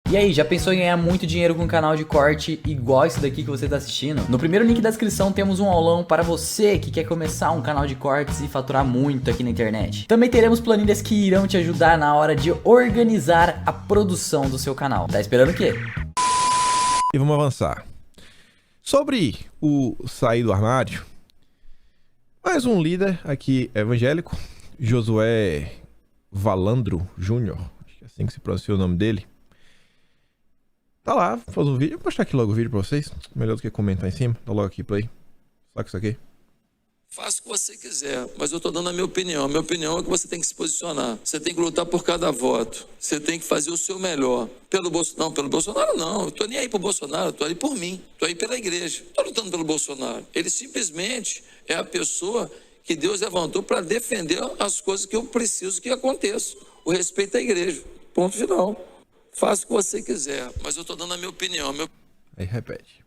E aí, já pensou em ganhar muito dinheiro com um canal de corte igual esse daqui que você está assistindo? No primeiro link da descrição temos um aulão para você que quer começar um canal de cortes e faturar muito aqui na internet. Também teremos planilhas que irão te ajudar na hora de organizar a produção do seu canal. Tá esperando o quê? E vamos avançar. Sobre o sair do armário, mais um líder aqui evangélico, Josué Valandro Júnior, acho que é assim que se pronuncia o nome dele. Tá lá, faz um vídeo. Vou mostrar aqui logo o vídeo pra vocês. Melhor do que comentar em cima. Dá logo aqui, play. Só que isso aqui. Faça o que você quiser, mas eu tô dando a minha opinião. A minha opinião é que você tem que se posicionar. Você tem que lutar por cada voto. Você tem que fazer o seu melhor. Pelo Bolsonaro, não, pelo Bolsonaro não. Eu tô nem aí pro Bolsonaro, eu tô aí por mim. Tô aí pela igreja. Tô lutando pelo Bolsonaro. Ele simplesmente é a pessoa que Deus levantou para defender as coisas que eu preciso que aconteçam. O respeito à igreja. Ponto final. Faça o que você quiser, mas eu tô dando a minha opinião. Aí repete.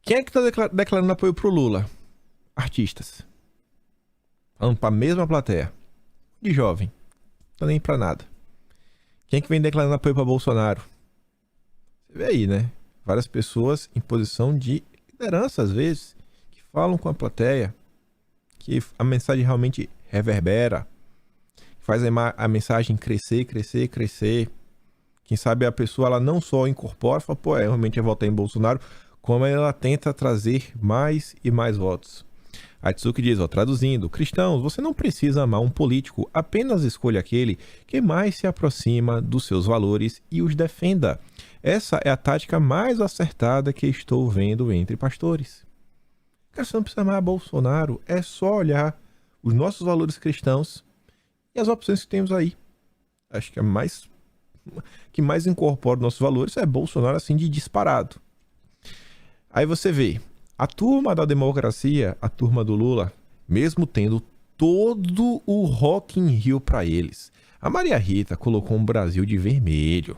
Quem é que tá declarando apoio pro Lula? Artistas. Falando pra mesma plateia. De jovem. Não tá nem pra nada. Quem é que vem declarando apoio pra Bolsonaro? Você vê aí, né? Várias pessoas em posição de liderança, às vezes, que falam com a plateia, que a mensagem realmente reverbera, faz a mensagem crescer, crescer, crescer. Quem sabe a pessoa ela não só incorpora, fala, pô, realmente é votar em Bolsonaro, como ela tenta trazer mais e mais votos. A Tsuki diz, ó, traduzindo, cristãos, você não precisa amar um político, apenas escolha aquele que mais se aproxima dos seus valores e os defenda. Essa é a tática mais acertada que estou vendo entre pastores. Cara, você não precisa amar Bolsonaro, é só olhar os nossos valores cristãos e as opções que temos aí. Acho que que mais incorpora os nossos valores é Bolsonaro assim de disparado. Aí você vê, a turma da democracia, a turma do Lula, mesmo tendo todo o Rock in Rio para eles, a Maria Rita colocou um Brasil de vermelho.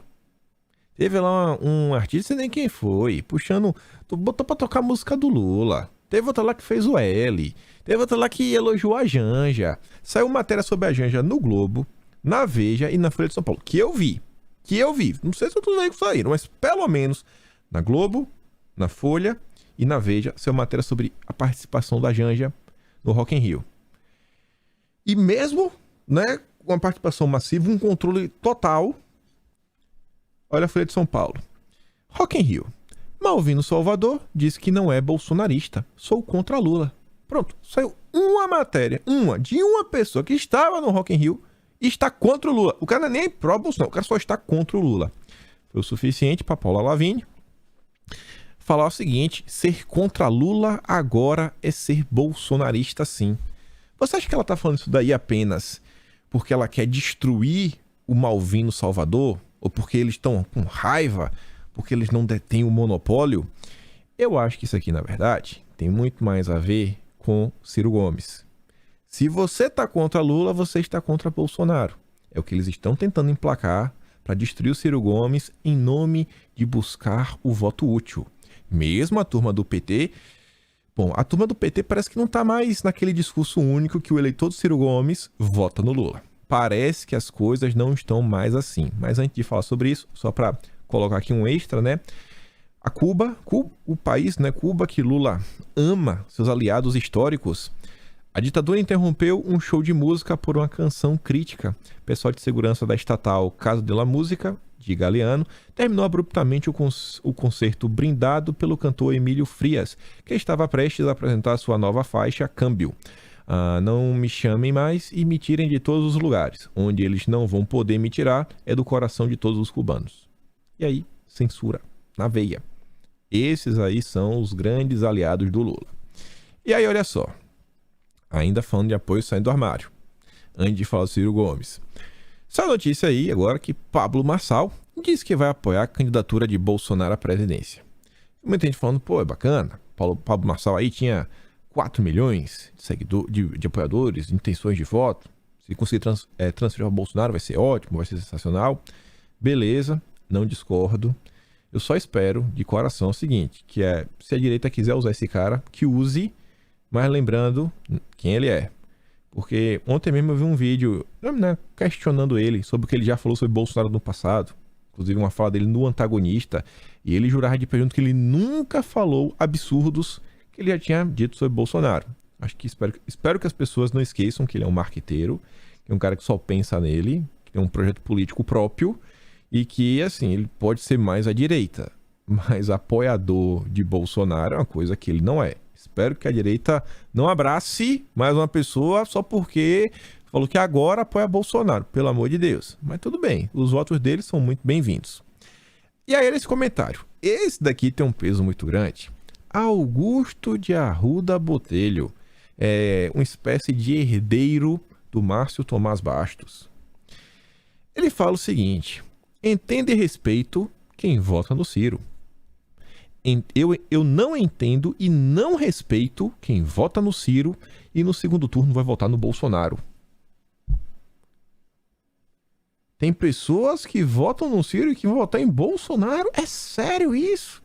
Teve lá um artista, nem quem foi, puxando, botou pra tocar a música do Lula. Teve outra lá que fez o L. Teve outra lá que elogiou a Janja. Saiu matéria sobre a Janja no Globo, na Veja e na Folha de São Paulo. Que eu vi. Não sei se outros veículos saíram, mas pelo menos na Globo, na Folha e na Veja saiu matéria sobre a participação da Janja no Rock in Rio. E mesmo, né, com a participação massiva, um controle total. Olha a Folha de São Paulo. Rock in Rio. Malvino Salvador diz que não é bolsonarista. Sou contra Lula. Pronto, saiu uma matéria, de uma pessoa que estava no Rock in Rio e está contra o Lula. O cara não é nem pró-Bolsonaro, o cara só está contra o Lula. Foi o suficiente para Paula Lavigne falar o seguinte, ser contra Lula agora é ser bolsonarista sim. Você acha que ela está falando isso daí apenas porque ela quer destruir o Malvino Salvador? Ou porque eles estão com raiva? Porque eles não detêm o monopólio? Eu acho que isso aqui, na verdade, tem muito mais a ver com Ciro Gomes. Se você está contra Lula, você está contra Bolsonaro. É o que eles estão tentando emplacar para destruir o Ciro Gomes em nome de buscar o voto útil. Mesmo a turma do PT... Bom, a turma do PT parece que não está mais naquele discurso único que o eleitor do Ciro Gomes vota no Lula. Parece que as coisas não estão mais assim. Mas antes de falar sobre isso, só para colocar aqui um extra, né? A Cuba, o país, né? Cuba, que Lula ama seus aliados históricos. A ditadura interrompeu um show de música por uma canção crítica. O pessoal de segurança da estatal Casa de la Música, de Galeano, terminou abruptamente o concerto brindado pelo cantor Emílio Frias, que estava prestes a apresentar sua nova faixa, Câmbio. Não me chamem mais e me tirem de todos os lugares. Onde eles não vão poder me tirar é do coração de todos os cubanos. E aí, censura na veia. Esses aí são os grandes aliados do Lula. E aí, olha só. Ainda falando de apoio saindo do armário. Antes de falar do Ciro Gomes. Essa notícia aí, agora, que Pablo Marçal diz que vai apoiar a candidatura de Bolsonaro à presidência. Muita gente falando, pô, é bacana. Pablo Marçal aí tinha 4 milhões de apoiadores, de intenções de voto. Se conseguir transferir ao Bolsonaro vai ser ótimo, vai ser sensacional. Beleza, não discordo. Eu só espero, de coração, o seguinte, que é, se a direita quiser usar esse cara, que use, mas lembrando quem ele é. Porque ontem mesmo eu vi um vídeo, né, questionando ele sobre o que ele já falou sobre Bolsonaro no passado. inclusive uma fala dele no Antagonista, e ele jurava de pé junto que ele nunca falou absurdos que ele já tinha dito sobre Bolsonaro. Acho que espero que as pessoas não esqueçam que ele é um marqueteiro, que é um cara que só pensa nele, que tem um projeto político próprio e que, assim, ele pode ser mais à direita, mas apoiador de Bolsonaro é uma coisa que ele não é. Espero que a direita não abrace mais uma pessoa só porque falou que agora apoia Bolsonaro, pelo amor de Deus. Mas tudo bem, os votos dele são muito bem-vindos. E aí esse comentário. Esse daqui tem um peso muito grande. Augusto de Arruda Botelho. É uma espécie de herdeiro do Márcio Tomás Bastos. Ele fala o seguinte: entenda e respeito quem vota no Ciro. Eu não entendo e não respeito quem vota no Ciro e no segundo turno vai votar no Bolsonaro. Tem pessoas que votam no Ciro e que vão votar em Bolsonaro? É sério isso?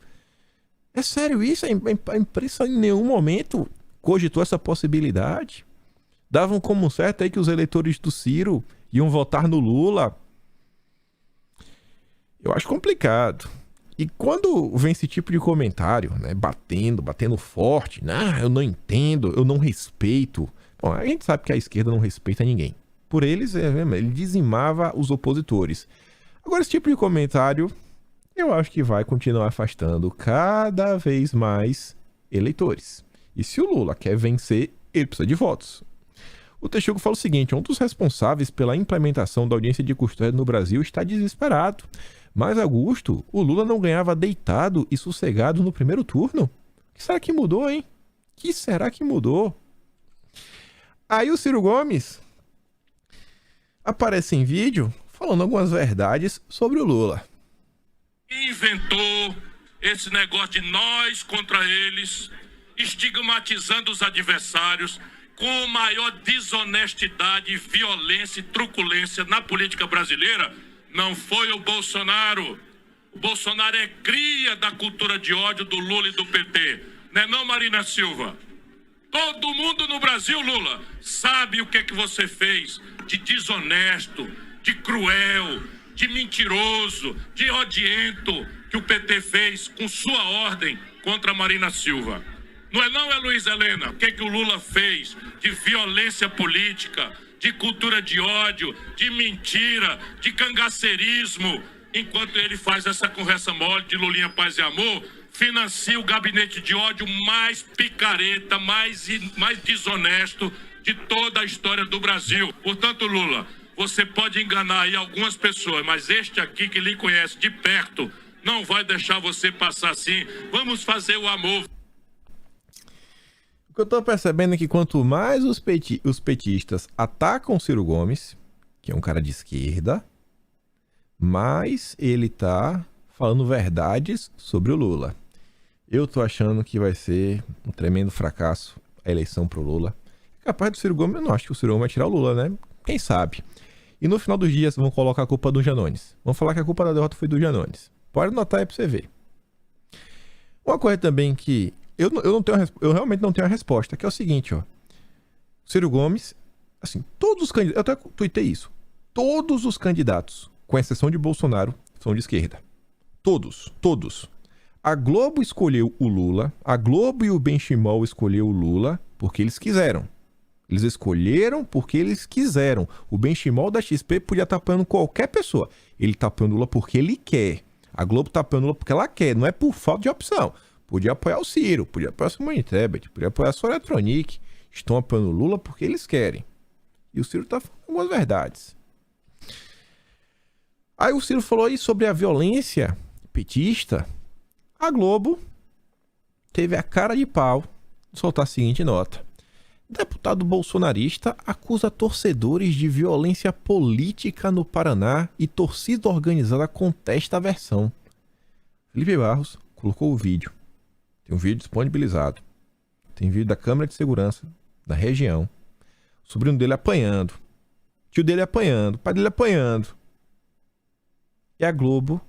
É sério isso? A imprensa em nenhum momento cogitou essa possibilidade? Davam como certo aí que os eleitores do Ciro iam votar no Lula? Eu acho complicado. E quando vem esse tipo de comentário, né, batendo forte, eu não entendo, eu não respeito. Bom, a gente sabe que a esquerda não respeita ninguém. Por eles, ele dizimava os opositores. Agora, esse tipo de comentário, eu acho que vai continuar afastando cada vez mais eleitores. E se o Lula quer vencer, ele precisa de votos. O Texugo fala o seguinte: um dos responsáveis pela implementação da audiência de custódia no Brasil está desesperado. Mas, Augusto, o Lula não ganhava deitado e sossegado no primeiro turno? O que será que mudou, hein? O que será que mudou? Aí o Ciro Gomes aparece em vídeo falando algumas verdades sobre o Lula. Inventou esse negócio de nós contra eles, estigmatizando os adversários com maior desonestidade, violência e truculência na política brasileira. Não foi o Bolsonaro. O Bolsonaro é cria da cultura de ódio do Lula e do PT. Não é não, Marina Silva? Todo mundo no Brasil, Lula, sabe o que é que você fez de desonesto, de cruel, de mentiroso, de odiento que o PT fez com sua ordem contra a Marina Silva. Não é Luiz Helena? O que é que o Lula fez de violência política, de cultura de ódio, de mentira, de cangaceirismo, enquanto ele faz essa conversa mole de Lulinha Paz e Amor, financia o gabinete de ódio mais picareta, mais desonesto de toda a história do Brasil. Portanto, Lula, você pode enganar aí algumas pessoas, mas este aqui que lhe conhece de perto não vai deixar você passar assim. Vamos fazer o amor. O que eu tô percebendo é que quanto mais os petistas atacam o Ciro Gomes, que é um cara de esquerda, mais ele tá falando verdades sobre o Lula. Eu tô achando que vai ser um tremendo fracasso a eleição pro Lula. Capaz do Ciro Gomes, eu não acho que o Ciro Gomes vai tirar o Lula, né? Quem sabe? E no final dos dias vão colocar a culpa do Janones. Vão falar que a culpa da derrota foi do Janones. Pode anotar aí pra você ver. Uma coisa também que eu realmente não tenho a resposta, que é o seguinte, ó. Ciro Gomes, assim, todos os candidatos, eu até tuitei isso. Todos os candidatos, com exceção de Bolsonaro, são de esquerda. Todos. A Globo escolheu o Lula, a Globo e o Benchimol escolheu o Lula porque eles quiseram. Eles escolheram porque eles quiseram. O Benchimol da XP podia estar apoiando qualquer pessoa. Ele está apoiando o Lula porque ele quer. A Globo está apoiando o Lula porque ela quer, não é por falta de opção. Podia apoiar o Ciro, podia apoiar a Simone Tebet, podia apoiar a Soraya Tronic. Estão apoiando o Lula porque eles querem. E o Ciro está falando algumas verdades. Aí o Ciro falou aí sobre a violência petista. A Globo teve a cara de pau de soltar a seguinte nota: deputado bolsonarista acusa torcedores de violência política no Paraná e torcida organizada contesta a versão. Felipe Barros colocou o vídeo. Tem um vídeo disponibilizado. Tem vídeo da câmera de segurança da região. O sobrinho dele apanhando. O tio dele apanhando. O pai dele apanhando. E a Globo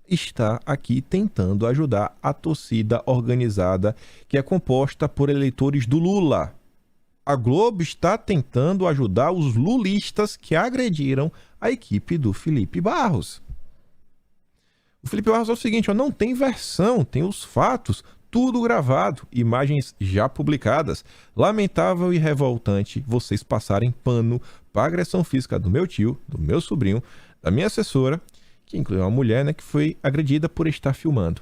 está aqui tentando ajudar a torcida organizada que é composta por eleitores do Lula. A Globo está tentando ajudar os lulistas que agrediram a equipe do Felipe Barros. O Felipe Barros é o seguinte, ó, não tem versão, tem os fatos, tudo gravado, imagens já publicadas. Lamentável e revoltante vocês passarem pano para a agressão física do meu tio, do meu sobrinho, da minha assessora, que inclui uma mulher, né, que foi agredida por estar filmando.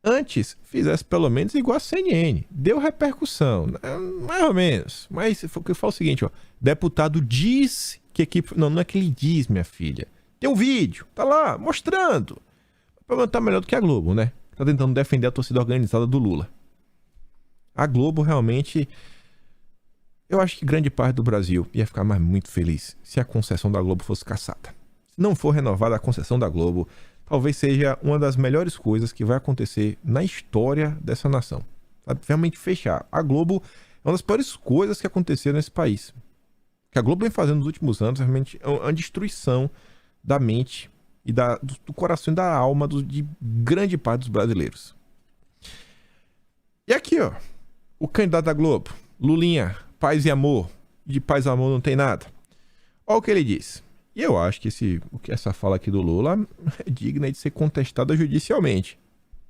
Antes, fizesse pelo menos igual a CNN. Deu repercussão, mais ou menos. Mas eu falo o seguinte, ó, deputado diz que equipe... Não é que ele diz, minha filha. Tem um vídeo, tá lá, mostrando. O problema tá melhor do que a Globo, né? Tá tentando defender a torcida organizada do Lula. A Globo realmente... Eu acho que grande parte do Brasil ia ficar muito feliz se a concessão da Globo fosse cassada. Se não for renovada a concessão da Globo, talvez seja uma das melhores coisas que vai acontecer na história dessa nação. Sabe? Realmente fechar. A Globo é uma das piores coisas que aconteceram nesse país. O que a Globo vem fazendo nos últimos anos realmente é uma destruição da mente e do coração e da alma de grande parte dos brasileiros. E aqui, ó, o candidato da Globo, Lulinha, paz e amor. De paz e amor não tem nada. Olha o que ele disse. E eu acho que essa fala aqui do Lula é digna de ser contestada judicialmente.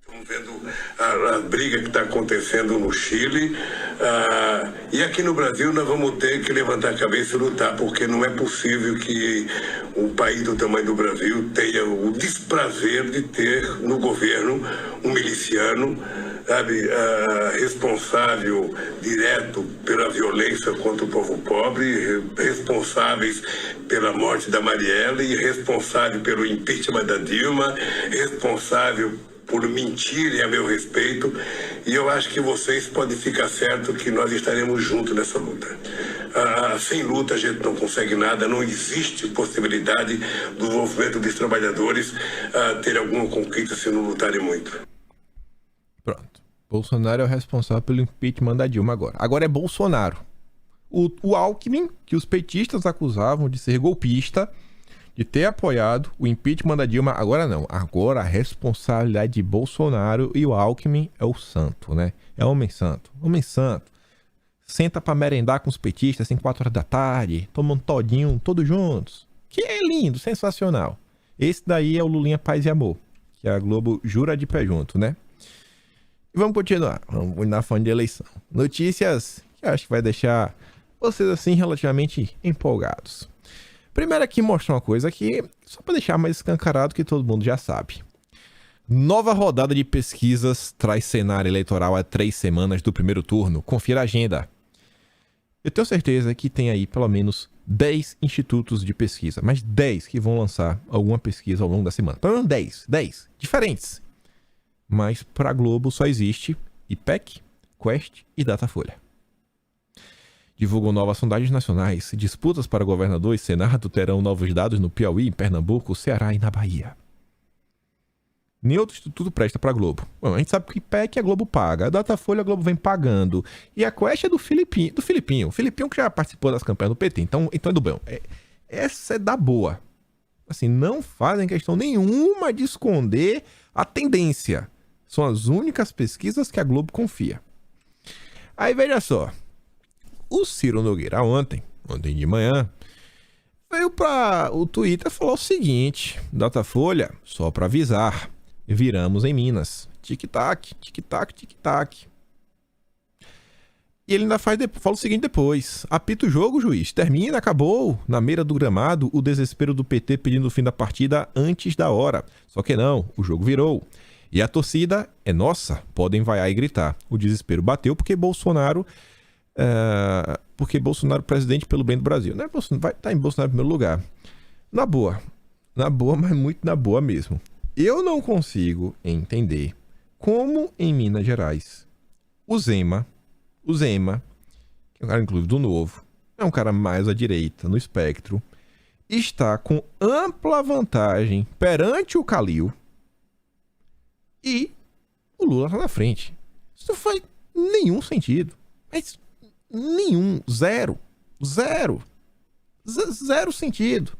Estamos vendo a briga que está acontecendo no Chile. E aqui no Brasil nós vamos ter que levantar a cabeça e lutar, porque não é possível que um país do tamanho do Brasil tenha o desprazer de ter no governo um miliciano, sabe, responsável direto pela violência contra o povo pobre, responsáveis pela morte da Marielle, responsável pelo impeachment da Dilma, responsável por mentirem a meu respeito, e eu acho que vocês podem ficar certos que nós estaremos juntos nessa luta. Sem luta a gente não consegue nada, não existe possibilidade do movimento dos trabalhadores ter alguma conquista se não lutarem muito. Pronto. Bolsonaro é o responsável pelo impeachment da Dilma agora. Agora é Bolsonaro. O Alckmin, que os petistas acusavam de ser golpista, de ter apoiado o impeachment da Dilma, agora não. Agora a responsabilidade de Bolsonaro e o Alckmin é o santo, né? É homem santo. Homem santo. Senta pra merendar com os petistas, assim, 4 horas da tarde, toma um todinho, todos juntos. Que é lindo, sensacional. Esse daí é o Lulinha Paz e Amor, que a Globo jura de pé junto, né? E vamos continuar. Vamos na fã de eleição. Notícias que eu acho que vai deixar vocês, assim, relativamente empolgados. Primeiro aqui mostra uma coisa aqui, só para deixar mais escancarado que todo mundo já sabe. Nova rodada de pesquisas traz cenário eleitoral a 3 semanas do primeiro turno. Confira a agenda. Eu tenho certeza que tem aí pelo menos 10 institutos de pesquisa, mas 10 que vão lançar alguma pesquisa ao longo da semana. Pelo menos 10 diferentes. Mas para a Globo só existe IPEC, Quest e Datafolha. Divulgam novas sondagens nacionais. Disputas para governador e Senado terão novos dados no Piauí, em Pernambuco, Ceará e na Bahia. Nem outro instituto presta para a Globo. Bom, a gente sabe que o IPEC a Globo paga, a Datafolha a Globo vem pagando. E a Quest é do Filipinho. O Filipinho que já participou das campanhas do PT, então é do bom. Essa é da boa. Assim, não fazem questão nenhuma de esconder a tendência. São as únicas pesquisas que a Globo confia. Aí veja só. O Ciro Nogueira ontem de manhã, veio para o Twitter e falou o seguinte: Datafolha, só para avisar, viramos em Minas. Tic-tac, tic-tac, tic-tac. E ele ainda fala o seguinte depois: apita o jogo, juiz. Termina, acabou. Na beira do gramado, o desespero do PT pedindo o fim da partida antes da hora. Só que não, o jogo virou. E a torcida é nossa, podem vaiar e gritar. O desespero bateu porque Bolsonaro presidente pelo bem do Brasil. Não é Bolsonaro, vai estar em Bolsonaro em primeiro lugar. Na boa, mas muito na boa mesmo. Eu não consigo entender como em Minas Gerais o Zema, que é um cara inclusive do Novo, é um cara mais à direita no espectro, está com ampla vantagem perante o Calil e o Lula está na frente. Isso não faz nenhum sentido. Mas nenhum, zero sentido.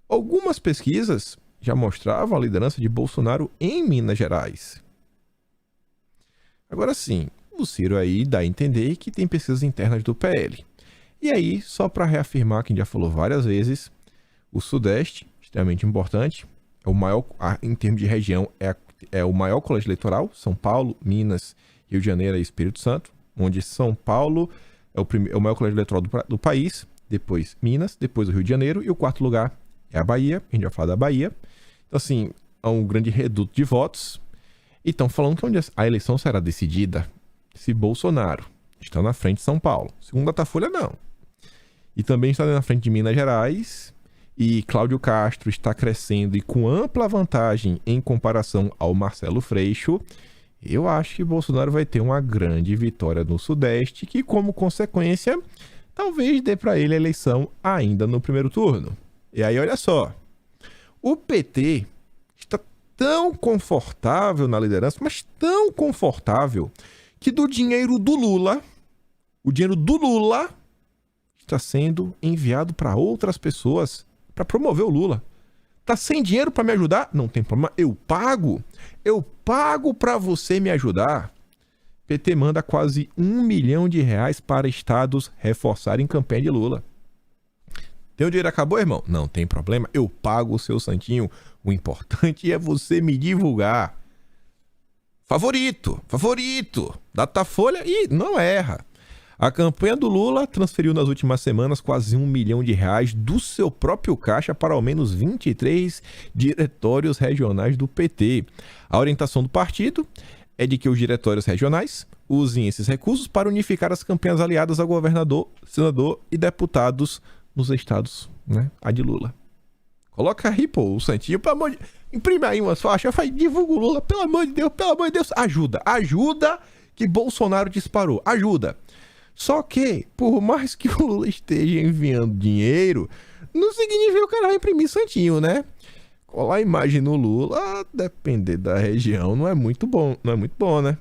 Algumas pesquisas já mostravam a liderança de Bolsonaro em Minas Gerais. Agora sim, o Ciro aí dá a entender que tem pesquisas internas do PL. E aí, só para reafirmar que a gente já falou várias vezes, o Sudeste, extremamente importante, é o maior, em termos de região, é o maior colégio eleitoral. São Paulo, Minas, Rio de Janeiro e Espírito Santo, onde São Paulo é o maior colégio eleitoral do país, depois Minas, depois o Rio de Janeiro, e o quarto lugar é a Bahia. A gente vai falar da Bahia. Então, assim, é um grande reduto de votos. E estão falando que onde a eleição será decidida se Bolsonaro está na frente de São Paulo. Segundo a Datafolha, não. E também está na frente de Minas Gerais. E Cláudio Castro está crescendo e com ampla vantagem em comparação ao Marcelo Freixo. Eu acho que Bolsonaro vai ter uma grande vitória no Sudeste, que, como consequência, talvez dê para ele a eleição ainda no primeiro turno. E aí, olha só. O PT está tão confortável na liderança, mas tão confortável, que do dinheiro do Lula, o dinheiro do Lula está sendo enviado para outras pessoas para promover o Lula. Tá sem dinheiro para me ajudar? Não tem problema, eu pago para você me ajudar. PT manda quase R$1 milhão para estados reforçarem campanha de Lula. Teu dinheiro acabou, irmão? Não tem problema, eu pago o seu santinho. O importante é você me divulgar. Favorito. Datafolha e não erra. A campanha do Lula transferiu nas últimas semanas quase R$1 milhão do seu próprio caixa para ao menos 23 diretórios regionais do PT. A orientação do partido é de que os diretórios regionais usem esses recursos para unificar as campanhas aliadas a governador, senador e deputados nos estados, né? A de Lula. Coloca aí, pô, o santinho, pelo amor de... Imprime aí umas faixas, divulga o Lula, pelo amor de Deus, ajuda que Bolsonaro disparou, ajuda. Só que, por mais que o Lula esteja enviando dinheiro, não significa que o cara vai imprimir santinho, né? Colar a imagem no Lula, depender da região, não é muito bom, né?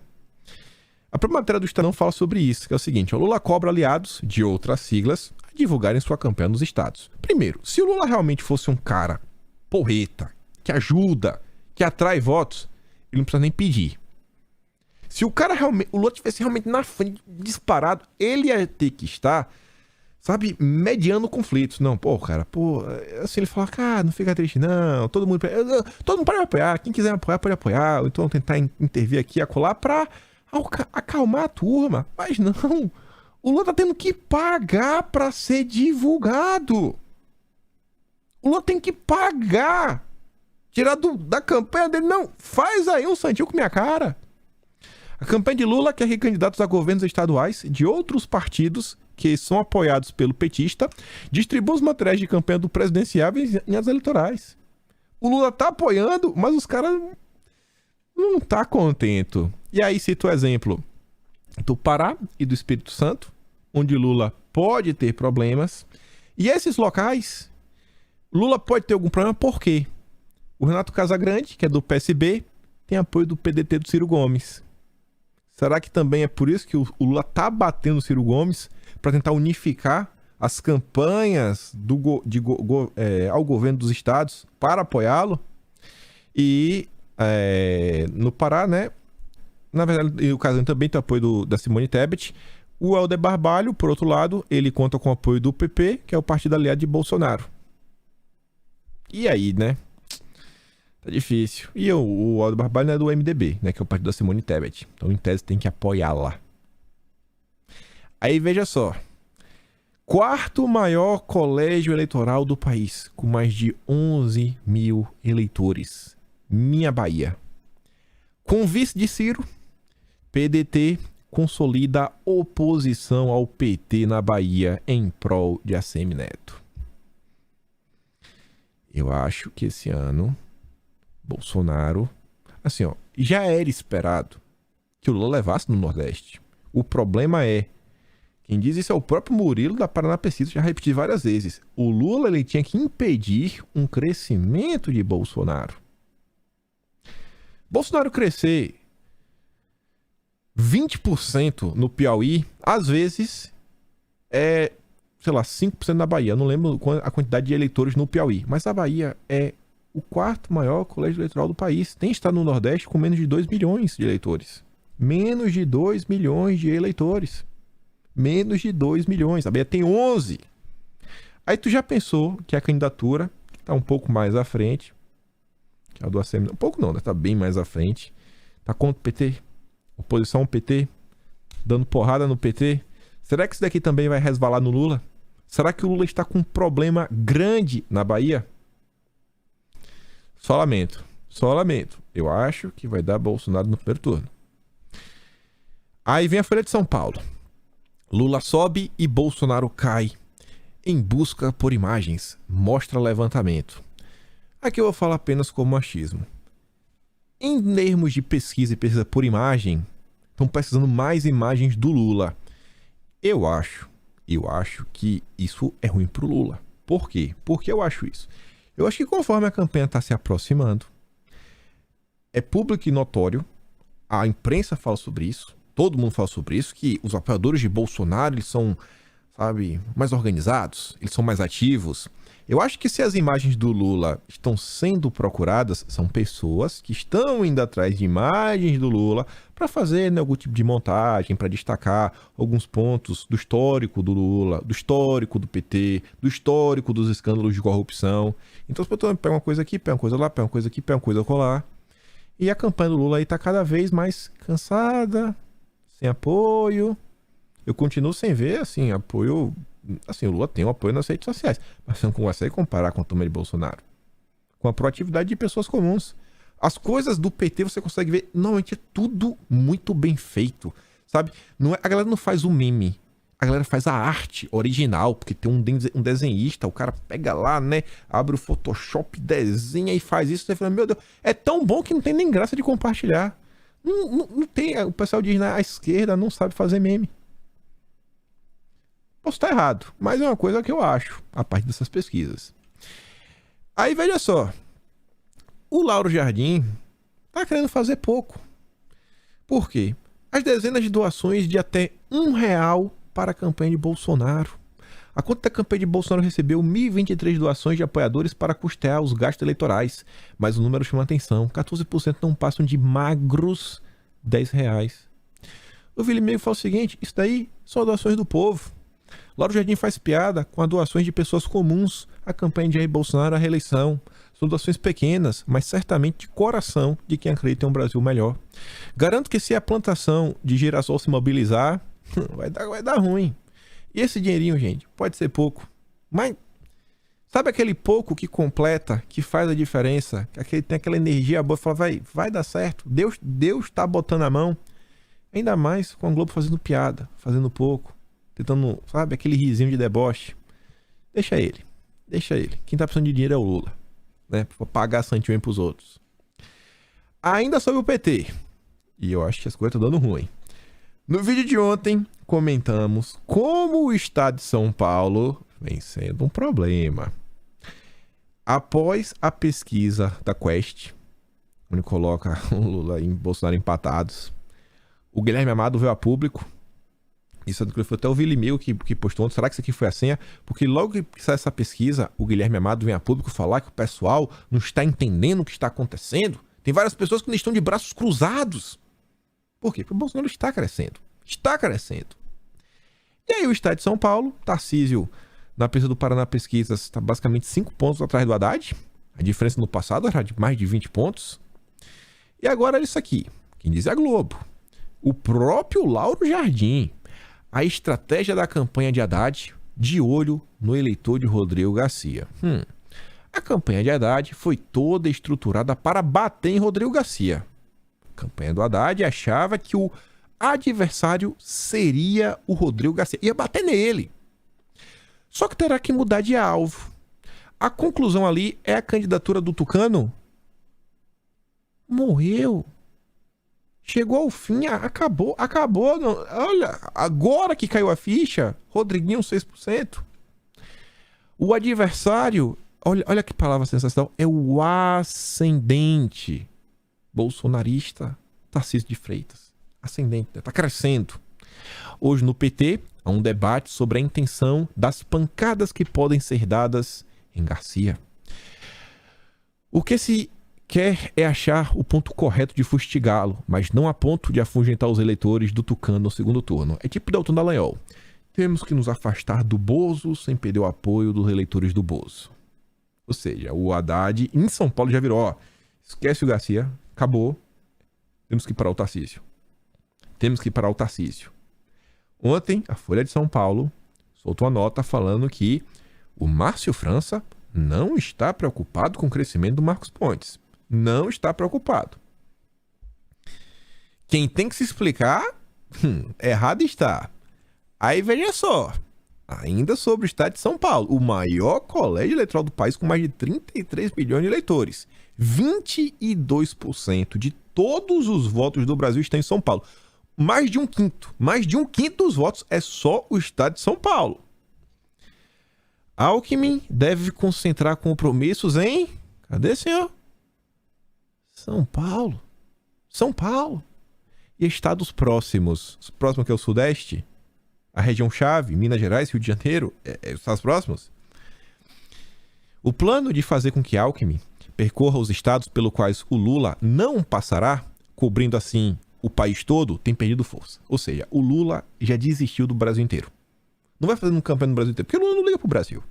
A própria matéria do Estadão fala sobre isso, que é o seguinte: o Lula cobra aliados de outras siglas a divulgarem sua campanha nos estados. Primeiro, se o Lula realmente fosse um cara porreta, que ajuda, que atrai votos, ele não precisa nem pedir. Se o Lula estivesse realmente na frente, disparado, ele ia ter que estar, sabe, mediando conflitos. Não, cara, assim, ele fala, cara, não fica triste não, todo mundo pode apoiar, quem quiser apoiar, pode apoiar, ou então tentar intervir aqui, acolá, pra acalmar a turma. Mas não, o Lula tá tendo que pagar pra ser divulgado. O Lula tem que pagar. Tirar da campanha dele, não, faz aí um santinho com minha cara. A campanha de Lula quer que candidatos a governos estaduais de outros partidos que são apoiados pelo petista distribuam os materiais de campanha do presidenciável em as eleitorais. O Lula tá apoiando, mas os caras não tá contento. E aí cito o exemplo do Pará e do Espírito Santo, onde Lula pode ter problemas. E esses locais, Lula pode ter algum problema por quê? O Renato Casagrande, que é do PSB, tem apoio do PDT do Ciro Gomes. Será que também é por isso que o Lula tá batendo o Ciro Gomes para tentar unificar as campanhas ao governo dos estados para apoiá-lo? E no Pará, né? Na verdade, o Casagrande também tem apoio da Simone Tebet. O Helder Barbalho, por outro lado, ele conta com o apoio do PP, que é o partido aliado de Bolsonaro. E aí, né? Tá difícil. E o Helder Barbalho é do MDB, né? Que é o partido da Simone Tebet. Então, em tese, tem que apoiá-la. Aí, veja só. Quarto maior colégio eleitoral do país, com mais de 11 mil eleitores. Minha Bahia. Com vice de Ciro, PDT consolida oposição ao PT na Bahia em prol de ACM Neto. Eu acho que esse ano Bolsonaro, assim, já era esperado que o Lula levasse no Nordeste. O problema é, quem diz isso é o próprio Murilo da Paraná Pesquisa, já repeti várias vezes. O Lula, ele tinha que impedir um crescimento de Bolsonaro. Bolsonaro crescer 20% no Piauí, às vezes é, 5% na Bahia. Eu não lembro a quantidade de eleitores no Piauí, mas a Bahia é o quarto maior colégio eleitoral do país. Tem estado no Nordeste com menos de 2 milhões de eleitores. Menos de 2 milhões de eleitores. Menos de 2 milhões. A Bahia tem 11. Aí tu já pensou que a candidatura, que está um pouco mais à frente, que é a do ACM. Um pouco não, né? Tá bem mais à frente. Tá contra o PT. Oposição ao PT. Dando porrada no PT. Será que isso daqui também vai resvalar no Lula? Será que o Lula está com um problema grande na Bahia? Só lamento. Só lamento. Eu acho que vai dar Bolsonaro no primeiro turno. Aí vem a Folha de São Paulo. Lula sobe e Bolsonaro cai. Em busca por imagens. Mostra levantamento. Aqui eu vou falar apenas como achismo. Em termos de pesquisa e pesquisa por imagem, estão precisando mais imagens do Lula. Eu acho que isso é ruim pro Lula. Por quê? Por que eu acho isso? Eu acho que conforme a campanha está se aproximando, é público e notório, a imprensa fala sobre isso, todo mundo fala sobre isso, que os apoiadores de Bolsonaro, eles são, sabe, mais organizados, eles são mais ativos. Eu acho que se as imagens do Lula estão sendo procuradas, são pessoas que estão indo atrás de imagens do Lula para fazer, né, algum tipo de montagem, para destacar alguns pontos do histórico do Lula, do histórico do PT, do histórico dos escândalos de corrupção. Então as pessoas pegam uma coisa aqui, pegam uma coisa lá, pegam uma coisa aqui, pegam uma coisa colar. E a campanha do Lula aí tá cada vez mais cansada, sem apoio. Eu continuo sem ver, assim, apoio... Assim, o Lula tem um apoio nas redes sociais, mas você não consegue comparar com a turma de Bolsonaro. Com a proatividade de pessoas comuns. As coisas do PT você consegue ver, normalmente é tudo muito bem feito, sabe? Não é, a galera não faz o meme, a galera faz a arte original, porque tem um desenhista, o cara pega lá, né, abre o Photoshop, desenha e faz isso, você fala, meu Deus, é tão bom que não tem nem graça de compartilhar. Não tem, o pessoal diz, na esquerda não sabe fazer meme. Posso estar errado, mas é uma coisa que eu acho, a partir dessas pesquisas. Aí, veja só. O Lauro Jardim tá querendo fazer pouco. Por quê? As dezenas de doações de até R$1 para a campanha de Bolsonaro. A conta da campanha de Bolsonaro recebeu 1.023 doações de apoiadores para custear os gastos eleitorais. Mas o número chama atenção. 14% não passam de magros R$10. O Vili fala o seguinte, isso daí são doações do povo. Lauro Jardim faz piada com as doações de pessoas comuns à campanha de Jair Bolsonaro à reeleição. São doações pequenas, mas certamente de coração de quem acredita em um Brasil melhor. Garanto que se a plantação de girassol se mobilizar, vai dar ruim. E esse dinheirinho, gente, pode ser pouco. Mas sabe aquele pouco que completa, que faz a diferença? Que tem aquela energia boa, fala, vai dar certo. Deus tá botando a mão. Ainda mais com a Globo fazendo piada, fazendo pouco. Tentando, sabe, aquele risinho de deboche. Deixa ele. Quem tá precisando de dinheiro é o Lula, né? Pra pagar santinho pros outros. Ainda sobre o PT. E eu acho que as coisas estão dando ruim. No vídeo de ontem, comentamos como o estado de São Paulo vem sendo um problema. Após a pesquisa da Quest, onde coloca o Lula e Bolsonaro empatados, o Guilherme Amado veio a público. Isso foi até o Vili que postou ontem. Será que isso aqui foi a senha? Porque logo que sai essa pesquisa, o Guilherme Amado vem a público falar que o pessoal não está entendendo o que está acontecendo. Tem várias pessoas que não estão de braços cruzados. Por quê? Porque o Bolsonaro está crescendo. Está crescendo. E aí o estado de São Paulo, Tarcísio, na pesquisa do Paraná Pesquisas, está basicamente 5 pontos atrás do Haddad. A diferença no passado era de mais de 20 pontos. E agora isso aqui. Quem diz é a Globo. O próprio Lauro Jardim. A estratégia da campanha de Haddad, de olho no eleitor de Rodrigo Garcia. A campanha de Haddad foi toda estruturada para bater em Rodrigo Garcia. A campanha do Haddad achava que o adversário seria o Rodrigo Garcia. Ia bater nele. Só que terá que mudar de alvo. A conclusão ali é a candidatura do Tucano. Morreu. Chegou ao fim, acabou. Não. Olha, agora que caiu a ficha, Rodriguinho 6%. O adversário, olha que palavra sensacional, é o ascendente bolsonarista Tarcísio de Freitas. Ascendente, tá crescendo. Hoje no PT, há um debate sobre a intenção das pancadas que podem ser dadas em Garcia. O que se quer é achar o ponto correto de fustigá-lo, mas não a ponto de afugentar os eleitores do Tucano no segundo turno. É tipo Deltan Dallagnol. Temos que nos afastar do Bozo sem perder o apoio dos eleitores do Bozo. Ou seja, o Haddad em São Paulo já virou, Esquece o Garcia. Acabou. Temos que parar o Tarcísio. Ontem, a Folha de São Paulo soltou uma nota falando que o Márcio França não está preocupado com o crescimento do Marcos Pontes. Não está preocupado. Quem tem que se explicar, errado está. Aí veja só, ainda sobre o estado de São Paulo, o maior colégio eleitoral do país com mais de 33 milhões de eleitores. 22% de todos os votos do Brasil estão em São Paulo. Mais de um quinto dos votos é só o estado de São Paulo. Alckmin deve concentrar compromissos em... Cadê, senhor? São Paulo. E estados próximos. Os próximos que é o Sudeste, a região-chave, Minas Gerais, Rio de Janeiro, estados próximos. O plano de fazer com que Alckmin percorra os estados pelos quais o Lula não passará, cobrindo assim o país todo, tem perdido força. Ou seja, o Lula já desistiu do Brasil inteiro. Não vai fazer campanha no Brasil inteiro, porque o Lula não liga pro Brasil.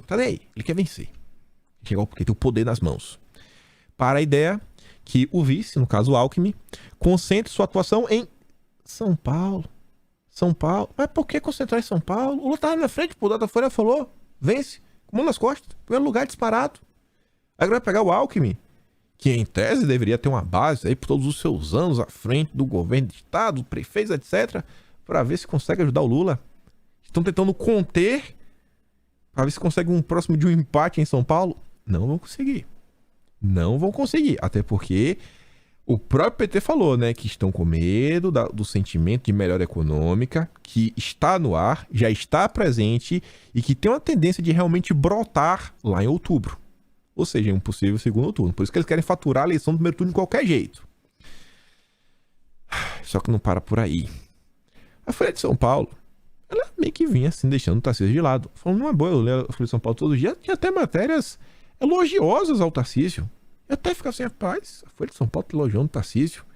Tá nem aí. Ele quer vencer. Porque tem o poder nas mãos. Para a ideia que o vice, no caso o Alckmin, concentre sua atuação em São Paulo. Mas por que concentrar em São Paulo? O Lula tava na frente, o Datafolha falou, vence, com mão nas costas, primeiro lugar disparado. Agora vai pegar o Alckmin, que em tese deveria ter uma base aí por todos os seus anos à frente do governo de estado, prefeitos, etc, para ver se consegue ajudar o Lula. Estão tentando conter, para ver se consegue um próximo de um empate em São Paulo. Não vão conseguir, até porque o próprio PT falou, né, que estão com medo do sentimento de melhora econômica, que está no ar, já está presente e que tem uma tendência de realmente brotar lá em outubro. Ou seja, em um possível segundo turno. Por isso que eles querem faturar a eleição do primeiro turno de qualquer jeito. Só que não para por aí. A Folha de São Paulo, ela meio que vinha assim, deixando o Tarcísio de lado. Falando uma boa, eu leio a Folha de São Paulo todo dia, tinha até matérias elogiosas ao Tarcísio. E até ficar assim, rapaz, a Folha de São Paulo tá elogiando o Tarcísio.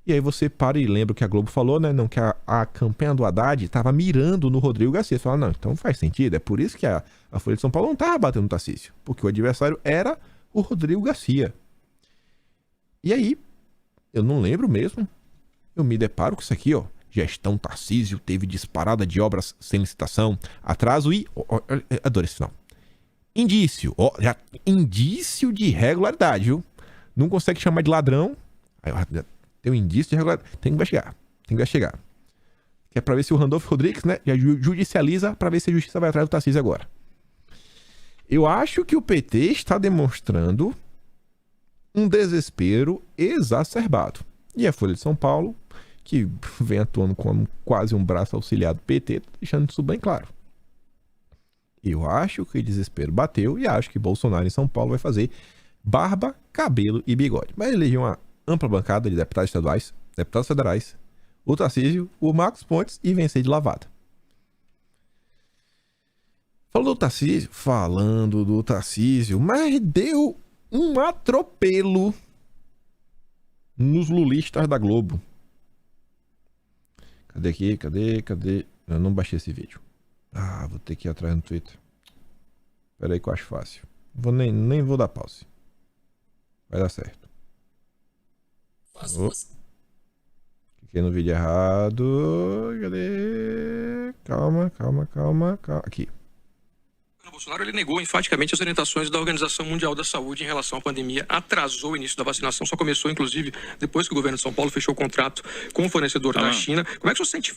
E aí você para e lembra o que a Globo falou, né? Não, que a campanha do Haddad estava mirando no Rodrigo Garcia. Você fala, não, então faz sentido. É por isso que a Folha de São Paulo não estava batendo no Tarcísio. Porque o adversário era o Rodrigo Garcia. E aí, eu não lembro mesmo. Eu me deparo com isso aqui, ó. Gestão Tarcísio teve disparada de obras sem licitação, atraso e... adoro esse final. Indício de irregularidade, viu? Não consegue chamar de ladrão. Aí, tem um indício de irregularidade. Tem que investigar. Que é pra ver se o Randolfo Rodrigues, né, já judicializa pra ver se a justiça vai atrás do Tarcísio agora. Eu acho que o PT está demonstrando um desespero exacerbado. E a Folha de São Paulo, que vem atuando como quase um braço auxiliar do PT, tá deixando isso bem claro. Eu acho que o desespero bateu e acho que Bolsonaro em São Paulo vai fazer barba, cabelo e bigode. Vai eleger uma ampla bancada de deputados estaduais, deputados federais, o Tarcísio, o Marcos Pontes e vencer de lavada. Falando do Tarcísio, mas deu um atropelo nos lulistas da Globo. Cadê? Eu não baixei esse vídeo. Vou ter que ir atrás no Twitter. Pera aí que eu acho fácil. Nem vou dar pause. Vai dar certo. Cliquei no vídeo errado. Cadê? Calma. Aqui. O Bolsonaro ele negou enfaticamente as orientações da Organização Mundial da Saúde em relação à pandemia, atrasou o início da vacinação, só começou, inclusive, depois que o governo de São Paulo fechou o contrato com o fornecedor da China. Como é que o senhor sente,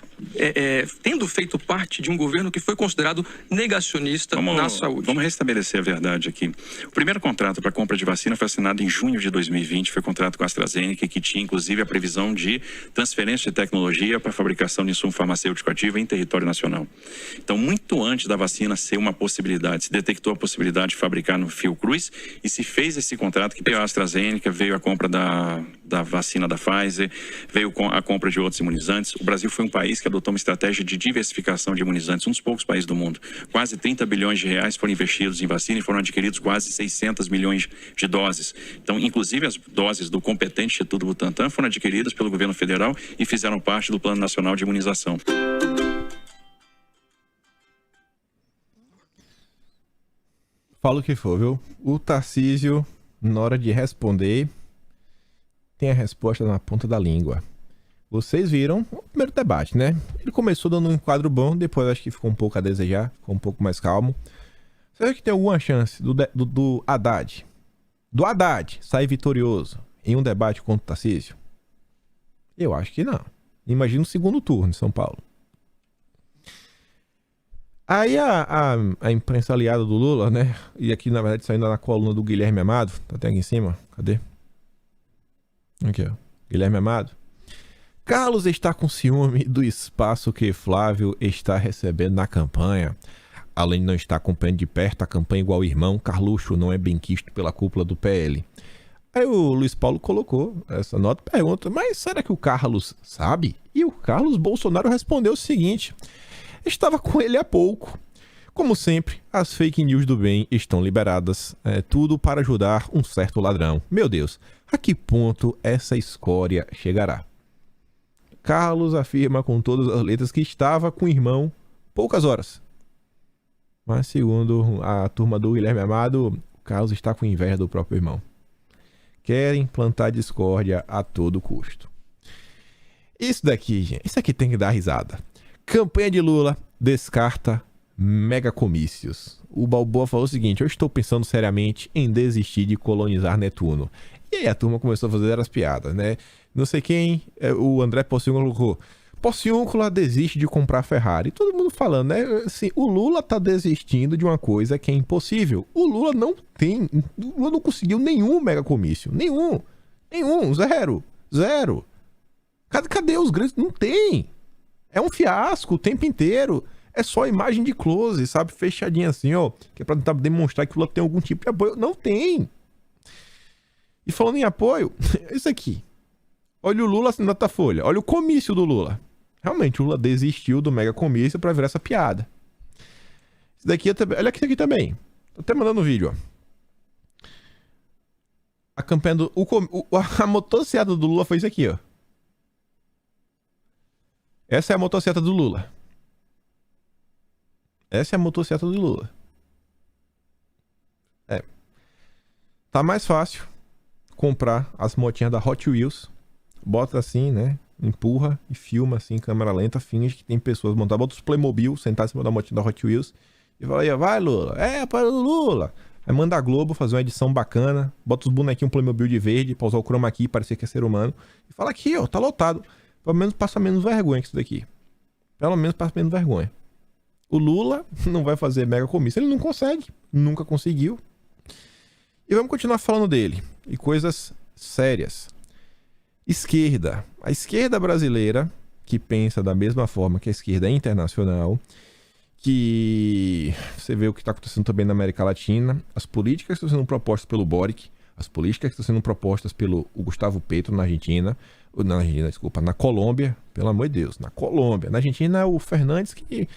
tendo feito parte de um governo que foi considerado negacionista na saúde? Vamos restabelecer a verdade aqui. O primeiro contrato para compra de vacina foi assinado em junho de 2020, foi contrato com a AstraZeneca, que tinha, inclusive, a previsão de transferência de tecnologia para a fabricação de insumo farmacêutico ativo em território nacional. Então, muito antes da vacina ser uma possibilidade, se detectou a possibilidade de fabricar no Fiocruz e se fez esse contrato que veio a AstraZeneca, veio a compra da vacina da Pfizer, veio a compra de outros imunizantes. O Brasil foi um país que adotou uma estratégia de diversificação de imunizantes, um dos poucos países do mundo. Quase 30 bilhões de reais foram investidos em vacina e foram adquiridos quase 600 milhões de doses. Então, inclusive, as doses do competente Instituto Butantan foram adquiridas pelo governo federal e fizeram parte do Plano Nacional de Imunização. Fala o que for, viu? O Tarcísio na hora de responder, tem a resposta na ponta da língua. Vocês viram o primeiro debate, né? Ele começou dando um enquadro bom, depois acho que ficou um pouco a desejar, ficou um pouco mais calmo. Você acha que tem alguma chance do Haddad sair vitorioso em um debate contra o Tarcísio? Eu acho que não. Imagina o segundo turno em São Paulo. Aí a imprensa aliada do Lula, né? E aqui, na verdade, saindo na coluna do Guilherme Amado. Tá até aqui em cima. Cadê? Aqui, ó. Guilherme Amado. Carlos está com ciúme do espaço que Flávio está recebendo na campanha. Além de não estar acompanhando de perto a campanha igual o irmão, Carluxo não é benquisto pela cúpula do PL. Aí o Luiz Paulo colocou essa nota e pergunta, mas será que o Carlos sabe? E o Carlos Bolsonaro respondeu o seguinte, estava com ele há pouco. Como sempre, as fake news do bem estão liberadas, tudo para ajudar um certo ladrão. Meu Deus, a que ponto essa escória chegará? Carlos afirma com todas as letras que estava com o irmão poucas horas. Mas segundo a turma do Guilherme Amado, o Carlos está com inveja do próprio irmão. Querem plantar discórdia a todo custo. Isso daqui, gente, isso aqui tem que dar risada. Campanha de Lula descarta mega comícios. O Balboa falou o seguinte, eu estou pensando seriamente em desistir de colonizar Netuno. E aí a turma começou a fazer as piadas, né? Não sei quem, o André Porciúncula colocou, Porciúncula desiste de comprar Ferrari. Todo mundo falando, né? Assim, o Lula tá desistindo de uma coisa que é impossível. O Lula não conseguiu nenhum mega comício. Nenhum. Zero. Cadê os grandes? Não tem. É um fiasco o tempo inteiro. É só imagem de close, sabe? Fechadinha assim, ó. Que é pra tentar demonstrar que o Lula tem algum tipo de apoio. Não tem. E falando em apoio, isso aqui. Olha o Lula assim na Datafolha. Olha o comício do Lula. Realmente, o Lula desistiu do mega comício pra virar essa piada. Isso daqui, olha aqui também. Tô até mandando um vídeo, ó. A campanha do... a motocicleta do Lula foi isso aqui, ó. Essa é a motocicleta do Lula. Essa é a motocicleta do Lula. Tá mais fácil comprar as motinhas da Hot Wheels. Bota assim, né? Empurra e filma assim, câmera lenta, finge que tem pessoas montadas. Bota os Playmobil, sentar em cima da motinha da Hot Wheels. E fala aí, vai Lula. Para o Lula. Aí manda a Globo fazer uma edição bacana. Bota os bonequinhos Playmobil de verde pra usar o chroma key, parecer que é ser humano. E fala aqui, ó, tá lotado. Pelo menos passa menos vergonha que isso daqui. Pelo menos passa menos vergonha. O Lula não vai fazer mega comício. Ele não consegue. Nunca conseguiu. E vamos continuar falando dele. E coisas sérias. Esquerda. A esquerda brasileira, que pensa da mesma forma que a esquerda internacional, que você vê o que está acontecendo também na América Latina, as políticas que estão sendo propostas pelo Boric, as políticas que estão sendo propostas pelo Gustavo Petro na Argentina, na Colômbia, pelo amor de Deus, na Colômbia. Na Argentina é o Fernandes que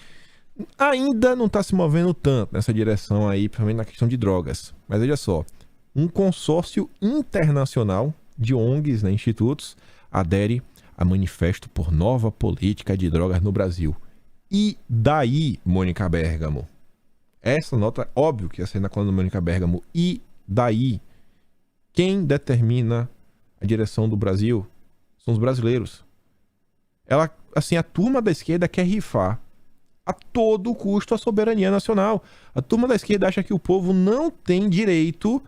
ainda não está se movendo tanto nessa direção aí, principalmente na questão de drogas. Mas veja só, um consórcio internacional de ONGs, né, institutos, adere a manifesto por nova política de drogas no Brasil. E daí, Mônica Bergamo? Essa nota, óbvio que ia ser na coluna da Mônica Bergamo. E daí? Quem determina a direção do Brasil são os brasileiros. Ela, assim, a turma da esquerda quer rifar a todo custo a soberania nacional. A turma da esquerda acha que o povo não tem direito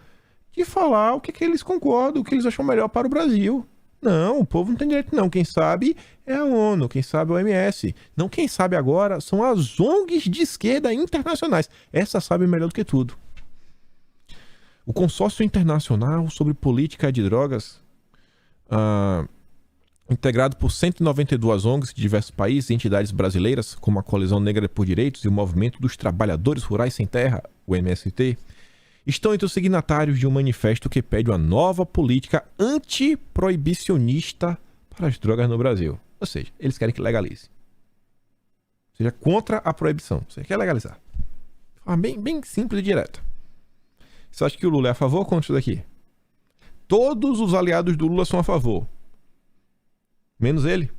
de falar o que eles concordam, o que eles acham melhor para o Brasil. Não, o povo não tem direito não. Quem sabe é a ONU, quem sabe é o OMS. Não, quem sabe agora são as ONGs de esquerda internacionais. Essas sabem melhor do que tudo. O Consórcio Internacional sobre Política de Drogas, integrado por 192 ONGs de diversos países e entidades brasileiras, como a Coalizão Negra por Direitos e o Movimento dos Trabalhadores Rurais Sem Terra, o MST, estão entre os signatários de um manifesto que pede uma nova política antiproibicionista para as drogas no Brasil. Ou seja, eles querem que legalize. Ou seja, contra a proibição. Você quer legalizar. De forma bem simples e direta. Você acha que o Lula é a favor ou contra isso daqui? Todos os aliados do Lula são a favor. Menos ele.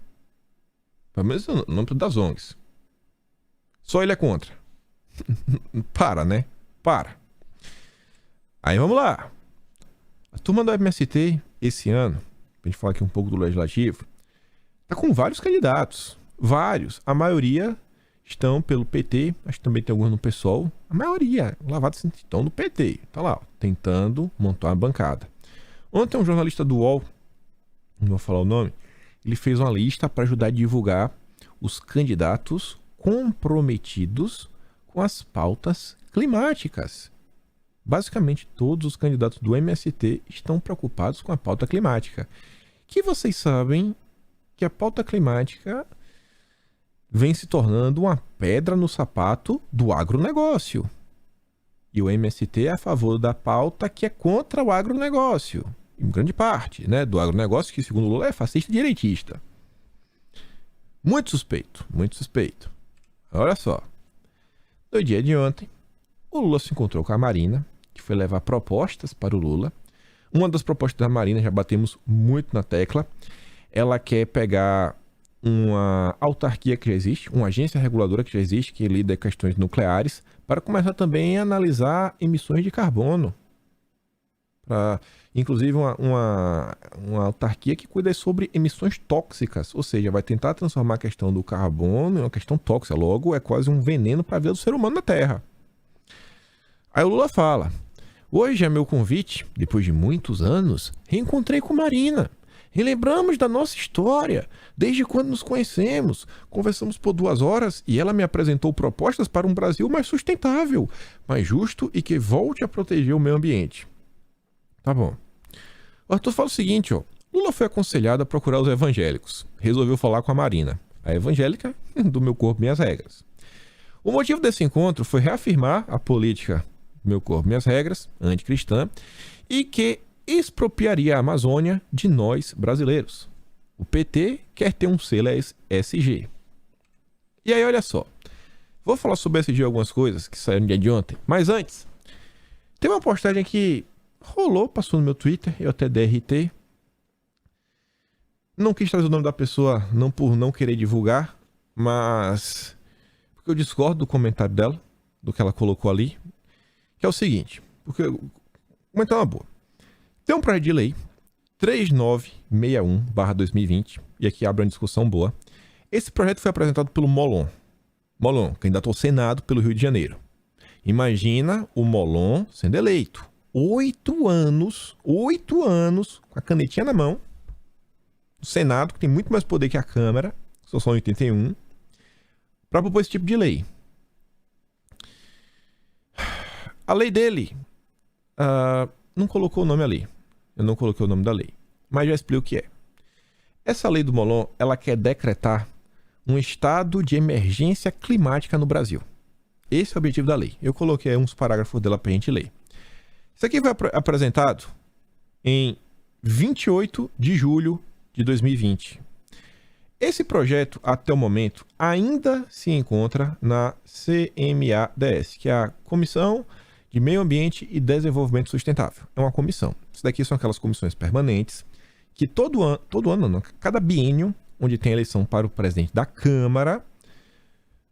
Pelo menos no âmbito das ONGs. Só ele é contra. Para, né? Para. Aí vamos lá. A turma do MST, esse ano, pra gente falar aqui um pouco do Legislativo, tá com vários candidatos. Vários. A maioria estão pelo PT, acho que também tem alguns no PSOL. A maioria, lavados estão no PT. Tá lá, ó, tentando montar uma bancada. Ontem um jornalista do UOL, não vou falar o nome, ele fez uma lista para ajudar a divulgar os candidatos comprometidos com as pautas climáticas. Basicamente, todos os candidatos do MST estão preocupados com a pauta climática. Que vocês sabem que a pauta climática vem se tornando uma pedra no sapato do agronegócio. E o MST é a favor da pauta que é contra o agronegócio. Em grande parte, né, do agronegócio, que segundo Lula é fascista e direitista. Muito suspeito, muito suspeito. Olha só. No dia de ontem, o Lula se encontrou com a Marina, que foi levar propostas para o Lula. Uma das propostas da Marina, já batemos muito na tecla, ela quer pegar uma autarquia que já existe, uma agência reguladora que já existe, que lida com questões nucleares, para começar também a analisar emissões de carbono. Inclusive uma autarquia que cuida sobre emissões tóxicas, ou seja, vai tentar transformar a questão do carbono em uma questão tóxica, logo é quase um veneno para a vida do ser humano na Terra. Aí o Lula fala: hoje é meu convite, depois de muitos anos, reencontrei com Marina. Relembramos da nossa história, desde quando nos conhecemos. Conversamos por 2 horas e ela me apresentou propostas para um Brasil mais sustentável, mais justo e que volte a proteger o meio ambiente. Tá bom. O Arthur fala o seguinte, ó. Lula foi aconselhado a procurar os evangélicos. Resolveu falar com a Marina, a evangélica do Meu Corpo, Minhas Regras. O motivo desse encontro foi reafirmar a política Meu Corpo, Minhas Regras, anticristã, e que expropriaria a Amazônia de nós brasileiros. O PT quer ter um selo SG. E aí, olha só. Vou falar sobre SG algumas coisas que saíram no dia de ontem. Mas antes, tem uma postagem que rolou, passou no meu Twitter, eu até DRT. Não quis trazer o nome da pessoa, não por não querer divulgar, mas porque eu discordo do comentário dela, do que ela colocou ali, que é o seguinte, porque comentar uma boa. Tem um projeto de lei 3961/2020, e aqui abre uma discussão boa. Esse projeto foi apresentado pelo Molon. Molon, candidato ao Senado pelo Rio de Janeiro. Imagina o Molon sendo eleito. 8 anos, com a canetinha na mão, o Senado, que tem muito mais poder que a Câmara, só são 81, para propor esse tipo de lei. A lei dele não colocou o nome ali. Eu não coloquei o nome da lei, mas já explico o que é. Essa lei do Molon, ela quer decretar um estado de emergência climática no Brasil. Esse é o objetivo da lei. Eu coloquei uns parágrafos dela para a gente ler. Isso aqui foi apresentado em 28 de julho de 2020. Esse projeto, até o momento, ainda se encontra na CMADS, que é a Comissão de Meio Ambiente e Desenvolvimento Sustentável. É uma comissão. Isso daqui são aquelas comissões permanentes que cada biênio, onde tem eleição para o presidente da Câmara,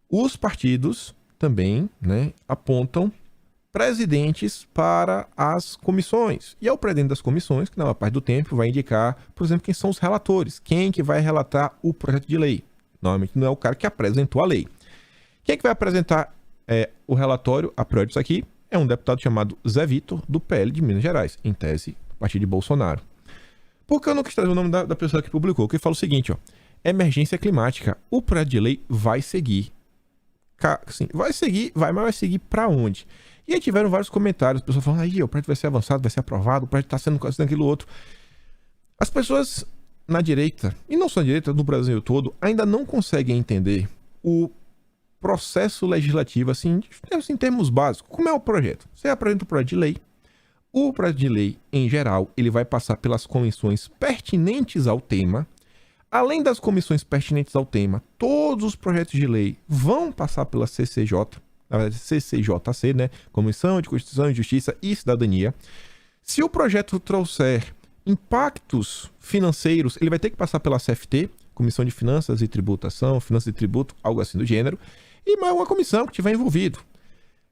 os partidos também, né, apontam presidentes para as comissões. E é o presidente das comissões que, na maior parte do tempo, vai indicar, por exemplo, quem são os relatores, quem que vai relatar o projeto de lei. Normalmente não é o cara que apresentou a lei. Quem é que vai apresentar o relatório, a priori disso aqui, é um deputado chamado Zé Vitor, do PL de Minas Gerais, em tese, a partir de Bolsonaro. Por que eu não quis trazer o nome da pessoa que publicou? Que fala o seguinte, ó, emergência climática. O projeto de lei vai seguir. Sim, vai seguir, mas vai seguir para onde? E aí tiveram vários comentários, pessoas falando, aí o projeto vai ser avançado, vai ser aprovado, o projeto está sendo aquilo outro. As pessoas na direita, e não só na direita, no Brasil todo, ainda não conseguem entender o processo legislativo, assim, em termos básicos. Como é o projeto? Você apresenta o projeto de lei. O projeto de lei, em geral, ele vai passar pelas comissões pertinentes ao tema. Além das comissões pertinentes ao tema, todos os projetos de lei vão passar pela CCJ, na verdade, CCJC, né? Comissão de Constituição, Justiça e Cidadania. Se o projeto trouxer impactos financeiros, ele vai ter que passar pela CFT, Comissão de Finanças e Tributação, Finanças e Tributo, algo assim do gênero, e mais uma comissão que estiver envolvido.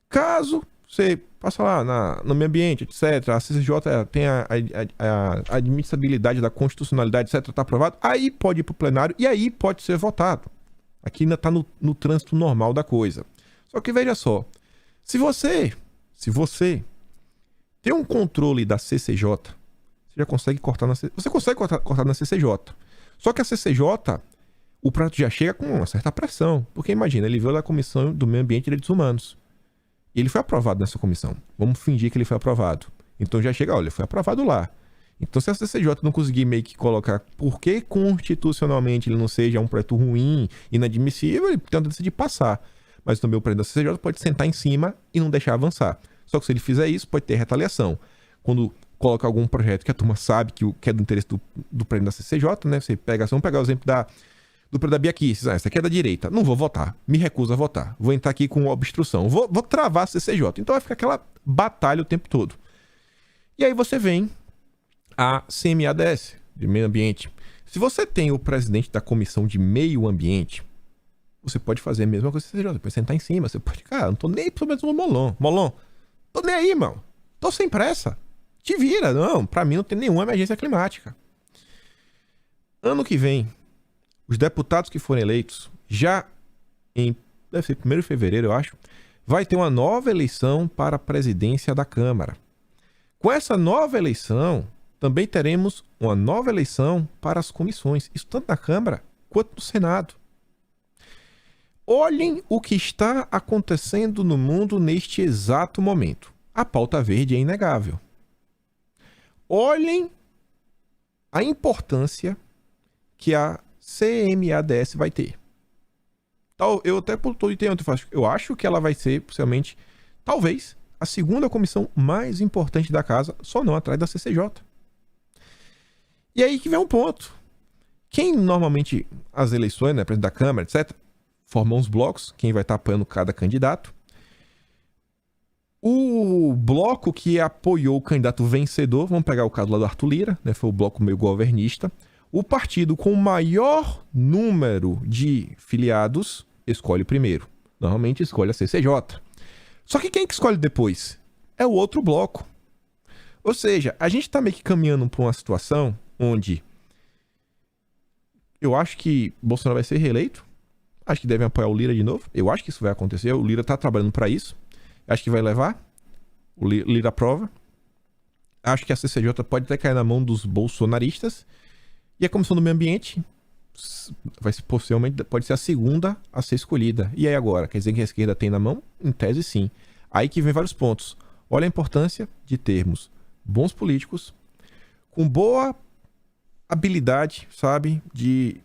Caso você passa lá no meio ambiente, etc. A CCJ tem a admissibilidade da constitucionalidade, etc. Está aprovado. Aí pode ir para o plenário e aí pode ser votado. Aqui ainda está no trânsito normal da coisa. Só que veja só, se você tem um controle da CCJ, você já consegue cortar na CCJ. Você consegue cortar na CCJ. Só que a CCJ, o prato já chega com uma certa pressão. Porque imagina, ele veio da Comissão do Meio Ambiente e Direitos Humanos. E ele foi aprovado nessa comissão. Vamos fingir que ele foi aprovado. Então já chega, olha, foi aprovado lá. Então se a CCJ não conseguir meio que colocar por que constitucionalmente ele não seja um projeto ruim, inadmissível, ele tenta decidir passar. Mas também o presidente da CCJ pode sentar em cima e não deixar avançar. Só que se ele fizer isso, pode ter retaliação. Quando coloca algum projeto que a turma sabe que é do interesse do presidente da CCJ, né? Vamos pegar o exemplo do presidente da Bia Kicis. Essa aqui é da direita. Não vou votar. Me recuso a votar. Vou entrar aqui com obstrução. Vou travar a CCJ. Então vai ficar aquela batalha o tempo todo. E aí você vem a CMADS, de Meio Ambiente. Se você tem o presidente da Comissão de Meio Ambiente, você pode fazer a mesma coisa que a CCJ. Você pode sentar em cima. Você pode, cara, não tô nem aí pro mesmo Molon. Tô nem aí, mano. Tô sem pressa. Te vira. Não, pra mim não tem nenhuma emergência climática. Ano que vem, os deputados que forem eleitos, deve ser 1º de fevereiro, eu acho, vai ter uma nova eleição para a presidência da Câmara. Com essa nova eleição, também teremos uma nova eleição para as comissões, isso tanto na Câmara quanto no Senado. Olhem o que está acontecendo no mundo neste exato momento. A pauta verde é inegável. Olhem a importância que a CMADS vai ter. Eu até eu acho que ela vai ser, possivelmente, talvez, a segunda comissão mais importante da casa, só não atrás da CCJ. E aí que vem um ponto. Quem normalmente, as eleições, né, presidente da Câmara, etc., formam os blocos, quem vai estar apoiando cada candidato. O bloco que apoiou o candidato vencedor, vamos pegar o caso lá do Arthur Lira, né, foi o bloco meio governista. O partido com o maior número de filiados escolhe primeiro. Normalmente escolhe a CCJ. Só que quem que escolhe depois? É o outro bloco. Ou seja, a gente está meio que caminhando para uma situação onde eu acho que Bolsonaro vai ser reeleito. Acho que devem apoiar o Lira de novo. Eu acho que isso vai acontecer. O Lira está trabalhando para isso. Acho que vai levar. O Lira aprova. Acho que a CCJ pode até cair na mão dos bolsonaristas. E a Comissão do Meio Ambiente possivelmente pode ser a segunda a ser escolhida. E aí agora? Quer dizer que a esquerda tem na mão? Em tese, sim. Aí que vem vários pontos. Olha a importância de termos bons políticos com boa habilidade, sabe, de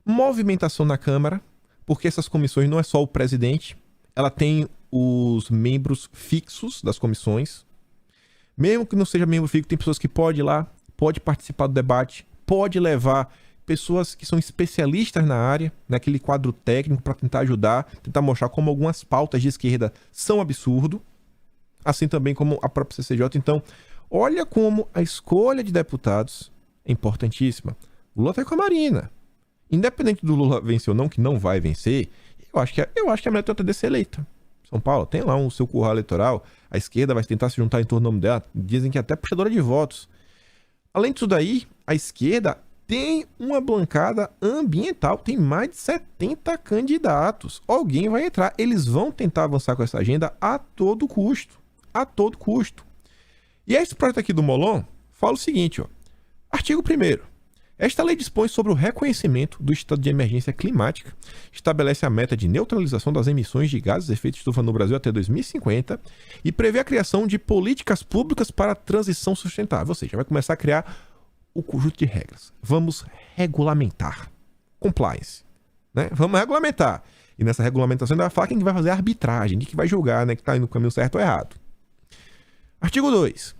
movimentação na Câmara, porque essas comissões não é só o presidente, ela tem os membros fixos das comissões. Mesmo que não seja membro fixo, tem pessoas que podem ir lá, pode participar do debate, pode levar pessoas que são especialistas na área, naquele quadro técnico, para tentar ajudar, tentar mostrar como algumas pautas de esquerda são absurdo, assim também como a própria CCJ. Então, olha como a escolha de deputados é importantíssima. Lula vai com a Marina. Independente do Lula vencer ou não, que não vai vencer, eu acho que a mulher tenta de ser eleita. São Paulo tem lá o seu curral eleitoral, a esquerda vai tentar se juntar em torno do nome dela, dizem que é até puxadora de votos. Além disso daí, a esquerda tem uma bancada ambiental, tem mais de 70 candidatos. Alguém vai entrar, eles vão tentar avançar com essa agenda a todo custo. A todo custo. E esse projeto aqui do Molon fala o seguinte, ó. Artigo 1º. Esta lei dispõe sobre o reconhecimento do estado de emergência climática, estabelece a meta de neutralização das emissões de gases de efeito de estufa no Brasil até 2050 e prevê a criação de políticas públicas para a transição sustentável. Ou seja, vai começar a criar o conjunto de regras. Vamos regulamentar. Compliance. Né? Vamos regulamentar. E nessa regulamentação ainda vai falar quem vai fazer a arbitragem, quem que vai julgar, né, que está indo no caminho certo ou errado. Artigo 2.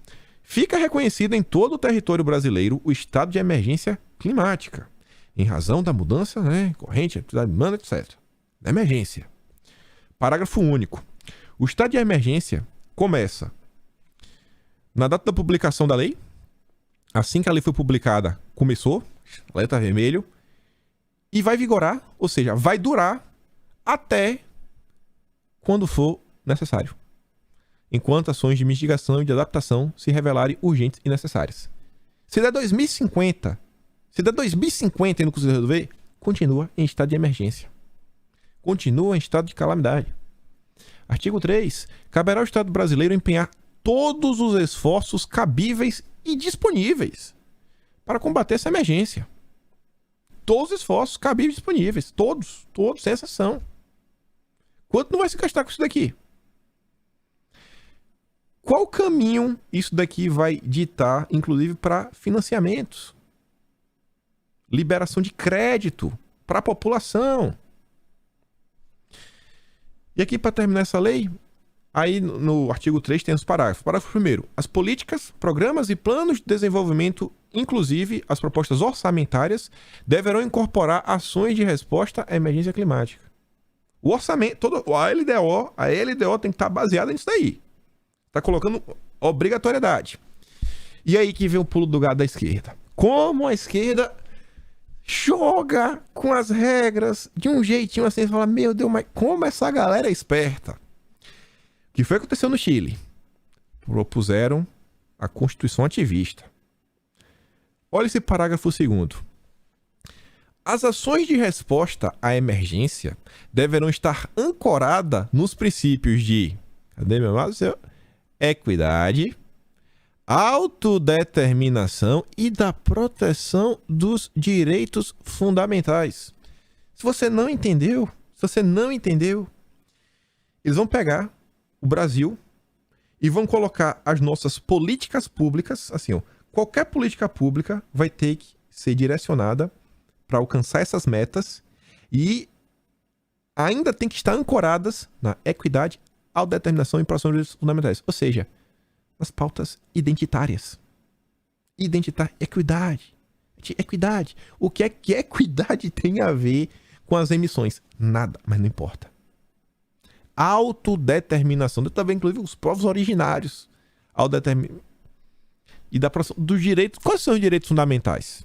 Fica reconhecido em todo o território brasileiro o estado de emergência climática, em razão da mudança, né, corrente, da demanda, etc. Da emergência. Parágrafo único. O estado de emergência começa na data da publicação da lei. Assim que a lei foi publicada, começou, letra vermelho, e vai vigorar, ou seja, vai durar até quando for necessário. enquanto ações de mitigação e de adaptação se revelarem urgentes e necessárias. Se der 2050 e não conseguir resolver, continua em estado de emergência. Continua em estado de calamidade. Artigo 3. Caberá ao Estado brasileiro empenhar todos os esforços cabíveis e disponíveis para combater essa emergência. Todos os esforços cabíveis e disponíveis. Todos, sem exceção. Quanto não vai se gastar com isso daqui? Qual caminho isso daqui vai ditar, inclusive, para financiamentos? Liberação de crédito para a população. E aqui, para terminar essa lei, aí no artigo 3 tem os parágrafos. Parágrafo 1º. As políticas, programas e planos de desenvolvimento, inclusive as propostas orçamentárias, deverão incorporar ações de resposta à emergência climática. O orçamento, a LDO tem que estar baseada nisso daí. Está colocando obrigatoriedade. E aí que vem o pulo do gato da esquerda. Como a esquerda joga com as regras de um jeitinho assim, você fala, meu Deus, mas como essa galera é esperta? O que foi que aconteceu no Chile? Propuseram a Constituição ativista. Olha esse parágrafo 2º. As ações de resposta à emergência deverão estar ancoradas nos princípios de, cadê meu lado? Equidade, autodeterminação e da proteção dos direitos fundamentais. Se você não entendeu, eles vão pegar o Brasil e vão colocar as nossas políticas públicas, assim, ó, qualquer política pública vai ter que ser direcionada para alcançar essas metas e ainda tem que estar ancoradas na equidade, autodeterminação e proteção dos direitos fundamentais. Ou seja, nas pautas identitárias. Equidade. O que é que equidade tem a ver com as emissões? Nada, mas não importa. Autodeterminação. Também, inclusive, os povos originários. E da proteção dos direitos. Quais são os direitos fundamentais?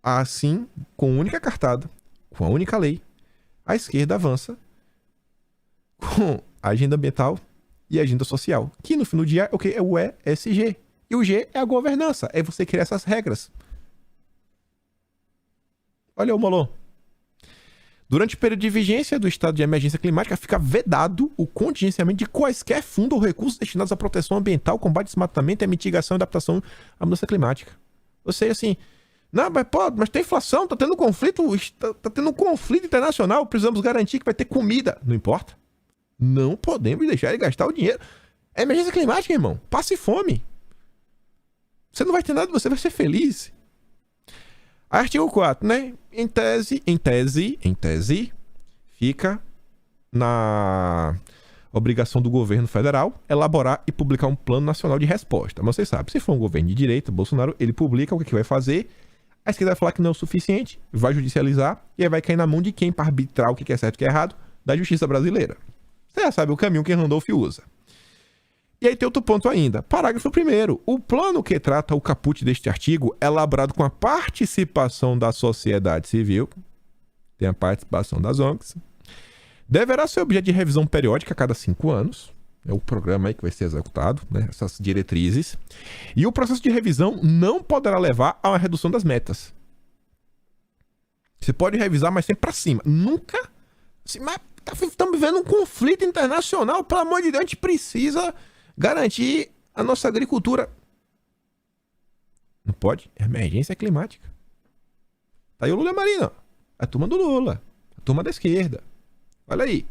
Assim, com única cartada, com a única lei, a esquerda avança com a agenda ambiental e a agenda social, que no fim do dia é o que? É o ESG. E o G é a governança, é você criar essas regras. Olha o Molon. Durante o período de vigência do estado de emergência climática, fica vedado o contingenciamento de quaisquer fundos ou recursos destinados à proteção ambiental, combate ao desmatamento e à mitigação e adaptação à mudança climática. Ou seja, assim, não, mas tem inflação, tá tendo conflito, tá tendo um conflito internacional, precisamos garantir que vai ter comida. Não importa. Não podemos deixar ele gastar o dinheiro. É emergência climática, irmão. Passe fome. Você não vai ter nada, você vai ser feliz. Artigo 4, né? Em tese, fica na obrigação do governo federal elaborar e publicar um plano nacional de resposta. Mas vocês sabem, se for um governo de direita, Bolsonaro, ele publica o que vai fazer, a esquerda vai falar que não é o suficiente, vai judicializar e aí vai cair na mão de quem para arbitrar o que é certo e o que é errado, da justiça brasileira. Você já sabe o caminho que Randolph usa. E aí tem outro ponto ainda. Parágrafo 1º. O plano que trata o caput deste artigo é elaborado com a participação da sociedade civil, tem a participação das ONGs, deverá ser objeto de revisão periódica a cada 5 anos. É o programa aí que vai ser executado, né? Essas diretrizes. E o processo de revisão não poderá levar a uma redução das metas. Você pode revisar, mas sempre para cima. Nunca... Mas estamos vivendo um conflito internacional. Pelo amor de Deus, a gente precisa garantir a nossa agricultura. Não pode. É emergência climática. Tá aí o Lula Marino. A turma do Lula. A turma da esquerda. Olha aí.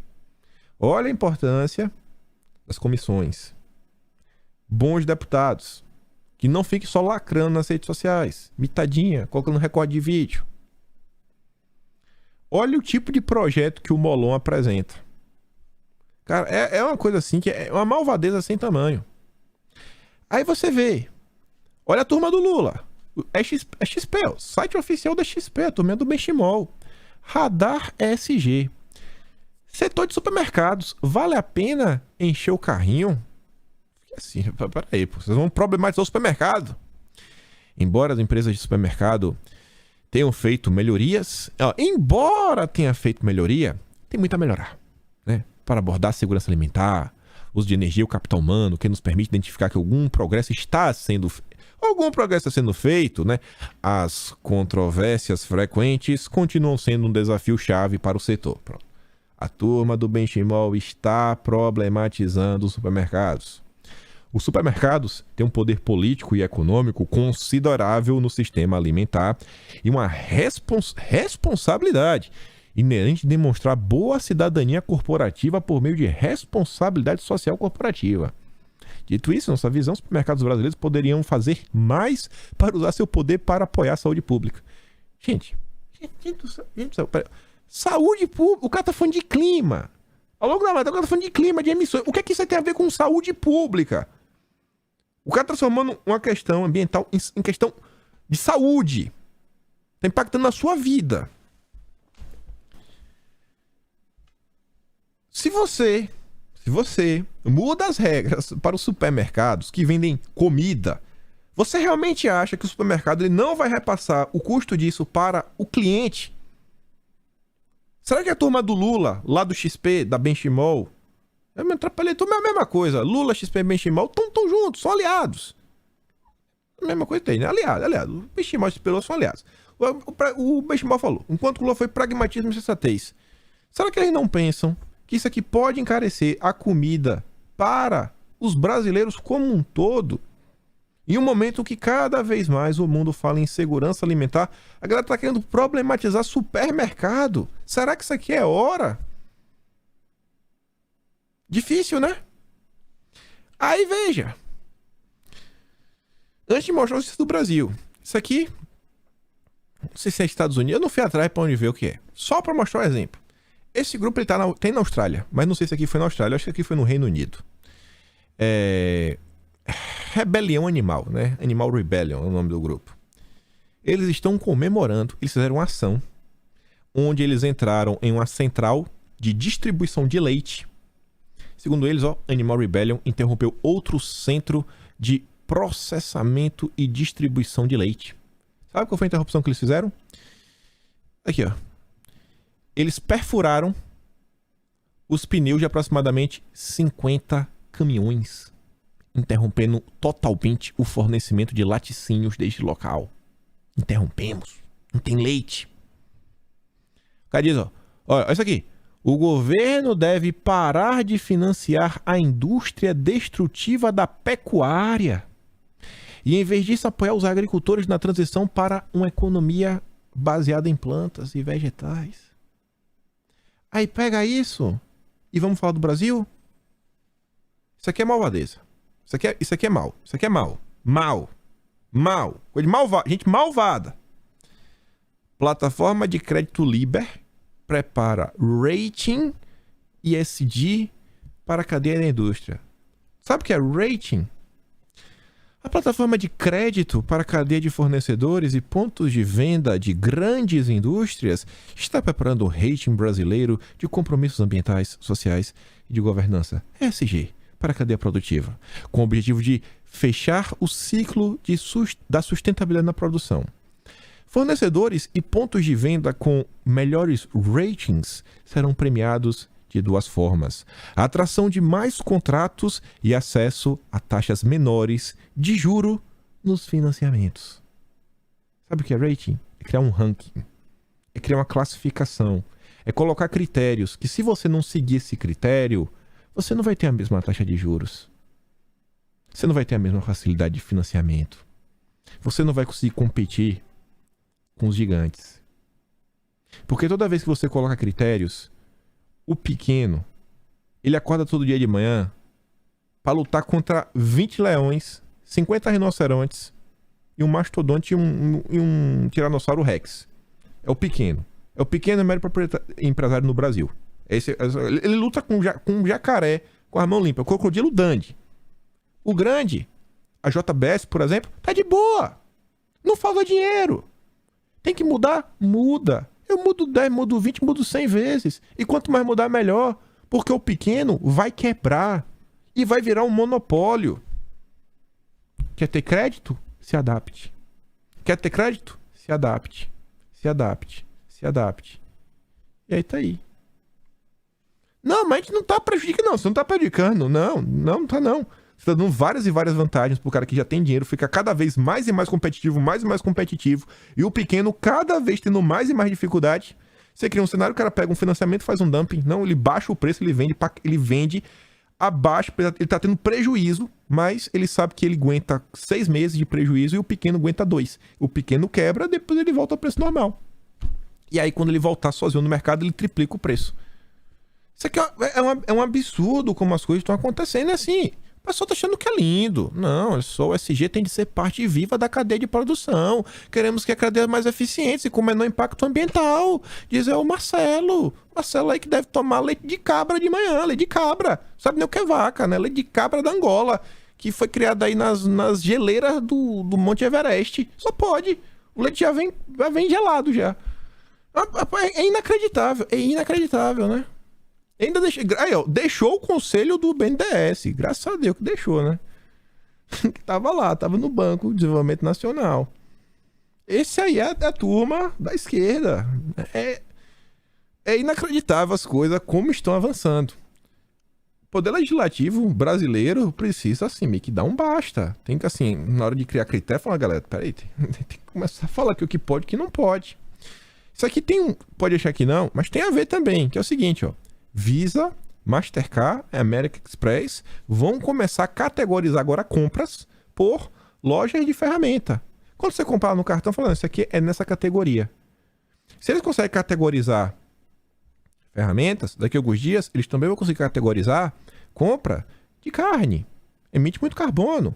Olha a importância das comissões. Bons deputados. Que não fiquem só lacrando nas redes sociais. Mitadinha, colocando recorde de vídeo. Olha o tipo de projeto que o Molon apresenta. Cara, é uma coisa assim, que é uma malvadeza sem tamanho. Aí você vê. Olha a turma do Lula. É XP, o site oficial da XP, a turma do Benchimol. Radar ESG. Setor de supermercados. Vale a pena encher o carrinho? Assim, peraí, vocês vão problematizar o supermercado. Embora as empresas de supermercado tenham feito melhorias, embora tenha feito melhoria, tem muito a melhorar, né? Para abordar a segurança alimentar, uso de energia, o capital humano, que nos permite identificar que algum progresso está sendo feito, né? As controvérsias frequentes continuam sendo um desafio chave para o setor. Pronto. A turma do Benchimol está problematizando os supermercados. Os supermercados têm um poder político e econômico considerável no sistema alimentar e uma responsabilidade inerente de demonstrar boa cidadania corporativa por meio de responsabilidade social corporativa. Dito isso, nossa visão, os supermercados brasileiros poderiam fazer mais para usar seu poder para apoiar a saúde pública. Gente, saúde pública, o cara tá falando de clima. Ao longo da matéria, o cara tá falando de clima, de emissões. O que é que isso tem a ver com saúde pública? O cara tá transformando uma questão ambiental em questão de saúde. Tá impactando na sua vida. Se você muda as regras para os supermercados que vendem comida, você realmente acha que o supermercado ele não vai repassar o custo disso para o cliente? Será que a turma do Lula, lá do XP, da Benchimol, eu me atrapalhei, tudo é a mesma coisa. Lula, XP e Benchimol estão juntos, são aliados. A mesma coisa tem, né? Aliado. O Benchimol e o XP são aliados. O Benchimol falou, enquanto o Lula foi pragmatismo e sensatez. Será que eles não pensam que isso aqui pode encarecer a comida para os brasileiros como um todo? Em um momento que cada vez mais o mundo fala em segurança alimentar, a galera tá querendo problematizar supermercado. Será que isso aqui é hora? Difícil, né? Aí veja. Antes de mostrar o sistema do Brasil, isso aqui, não sei se é Estados Unidos, eu não fui atrás para onde ver o que é. Só para mostrar um exemplo. Esse grupo ele tem na Austrália, mas não sei se aqui foi na Austrália, acho que aqui foi no Reino Unido. Rebelião Animal, né? Animal Rebellion é o nome do grupo. Eles estão comemorando, eles fizeram uma ação onde eles entraram em uma central de distribuição de leite. Segundo eles, Animal Rebellion interrompeu outro centro de processamento e distribuição de leite. Sabe qual foi a interrupção que eles fizeram? Aqui, Eles perfuraram os pneus de aproximadamente 50 caminhões, interrompendo totalmente o fornecimento de laticínios deste local. Interrompemos. Não tem leite. O cara diz, olha isso aqui. O governo deve parar de financiar a indústria destrutiva da pecuária e, em vez disso, apoiar os agricultores na transição para uma economia baseada em plantas e vegetais. Aí pega isso e vamos falar do Brasil? Isso aqui é malvadeza. Isso aqui é mal. Isso aqui é mal. Mal. Coisa de malvada. Gente malvada. Plataforma de crédito Liber prepara rating ESG para a cadeia da indústria. Sabe o que é rating? A plataforma de crédito para a cadeia de fornecedores e pontos de venda de grandes indústrias está preparando o rating brasileiro de compromissos ambientais, sociais e de governança, ESG, para a cadeia produtiva, com o objetivo de fechar o ciclo da sustentabilidade na produção. Fornecedores e pontos de venda com melhores ratings serão premiados de duas formas: a atração de mais contratos e acesso a taxas menores de juro nos financiamentos. Sabe o que é rating? É criar um ranking, é criar uma classificação, é colocar critérios que, se você não seguir esse critério, você não vai ter a mesma taxa de juros, você não vai ter a mesma facilidade de financiamento, você não vai conseguir competir com os gigantes. Porque toda vez que você coloca critérios, o pequeno, ele acorda todo dia de manhã para lutar contra 20 leões, 50 rinocerontes e um mastodonte e um tiranossauro rex. É o pequeno. É o pequeno e médio empresário no Brasil. Ele luta com um jacaré com a mão limpa. O crocodilo Dundee. O grande, a JBS, por exemplo, tá de boa. Não falta dinheiro. Tem que mudar? Muda. Eu mudo 10, mudo 20, mudo 100 vezes. E quanto mais mudar, melhor. Porque o pequeno vai quebrar. E vai virar um monopólio. Quer ter crédito? Se adapte. Quer ter crédito? Se adapte. Se adapte. Se adapte. E aí tá aí. Não, mas a gente não tá prejudicando, não. Você não tá prejudicando. Não tá não. Você tá dando várias e várias vantagens pro cara que já tem dinheiro, fica cada vez mais e mais competitivo, e o pequeno cada vez tendo mais e mais dificuldade. Você cria um cenário, o cara pega um financiamento, faz um dumping. Não, ele baixa o preço, ele vende abaixo, ele tá tendo prejuízo, mas ele sabe que ele aguenta 6 meses de prejuízo e o pequeno aguenta 2. O pequeno quebra, depois ele volta ao preço normal. E aí, quando ele voltar sozinho no mercado, ele triplica o preço. Isso aqui é um absurdo como as coisas estão acontecendo, assim. O pessoal tá achando que é lindo. Não, só o SG tem de ser parte viva da cadeia de produção. Queremos que a cadeia mais eficiente e com menor impacto ambiental. Diz o Marcelo. Marcelo aí que deve tomar leite de cabra de manhã. Leite de cabra. Sabe nem o que é vaca, né? Leite de cabra da Angola. Que foi criado aí nas geleiras do Monte Everest. Só pode. O leite já vem gelado já. É inacreditável, né? Ainda deixou o conselho do BNDES. Graças a Deus que deixou, né? Que tava no Banco de Desenvolvimento Nacional. Esse aí é a turma da esquerda. É inacreditável as coisas como estão avançando. O Poder Legislativo brasileiro precisa, assim, meio que dar um basta. Tem que, assim, na hora de criar critério, falar, galera, peraí, tem que começar a falar aqui o que pode e o que não pode. Isso aqui pode achar que não, mas tem a ver também, que é o seguinte, ó. Visa, Mastercard, American Express vão começar a categorizar agora compras por lojas de ferramenta. Quando você comprar no cartão, falando, isso aqui é nessa categoria. Se eles conseguem categorizar ferramentas, daqui a alguns dias, eles também vão conseguir categorizar compra de carne. Emite muito carbono.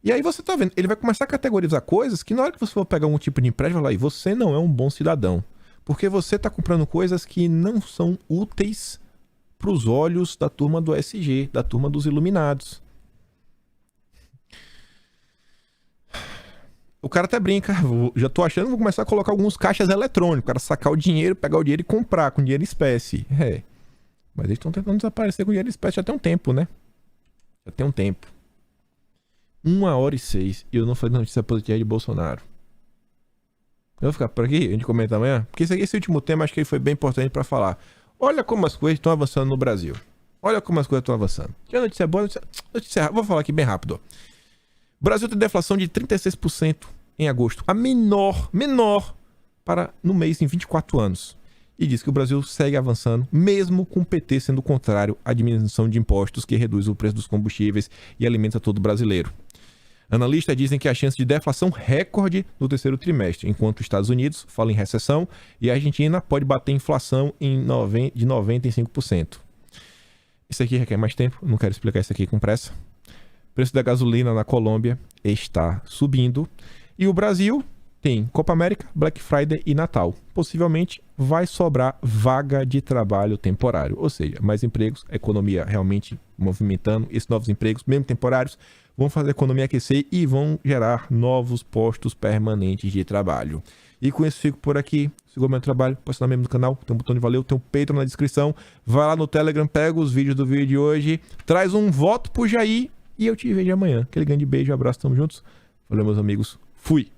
E aí você tá vendo, ele vai começar a categorizar coisas que na hora que você for pegar um tipo de empréstimo, vai lá, e você não é um bom cidadão. Porque você tá comprando coisas que não são úteis para os olhos da turma do SG, da turma dos iluminados. O cara até brinca, já tô achando que vou começar a colocar alguns caixas eletrônicos, o cara sacar o dinheiro, pegar o dinheiro e comprar com dinheiro em espécie. Mas eles estão tentando desaparecer com dinheiro em espécie já tem um tempo, né? Já tem um tempo. 1h06 e eu não falei notícia positiva de Bolsonaro. Eu vou ficar por aqui, a gente comenta amanhã, porque esse último tema acho que ele foi bem importante para falar. Olha como as coisas estão avançando no Brasil. Olha como as coisas estão avançando. Tinha notícia boa, notícia... Vou falar aqui bem rápido. O Brasil tem deflação de 36% em agosto. A menor para no mês em 24 anos. E diz que o Brasil segue avançando, mesmo com o PT sendo contrário à diminuição de impostos que reduz o preço dos combustíveis e alimenta todo brasileiro. Analistas dizem que há chance de deflação recorde no terceiro trimestre, enquanto os Estados Unidos falam em recessão e a Argentina pode bater inflação de 95%. Isso aqui requer mais tempo, não quero explicar isso aqui com pressa. O preço da gasolina na Colômbia está subindo e o Brasil tem Copa América, Black Friday e Natal. Possivelmente vai sobrar vaga de trabalho temporário, ou seja, mais empregos, a economia realmente movimentando, esses novos empregos, mesmo temporários, vão fazer a economia aquecer e vão gerar novos postos permanentes de trabalho. E com isso fico por aqui. Siga o meu trabalho, pode assinar mesmo no canal, tem um botão de valeu, tem um Patreon na descrição. Vai lá no Telegram, pega os vídeos do vídeo de hoje, traz um voto pro Jair e eu te vejo amanhã. Aquele grande beijo, abraço, tamo juntos. Valeu, meus amigos. Fui!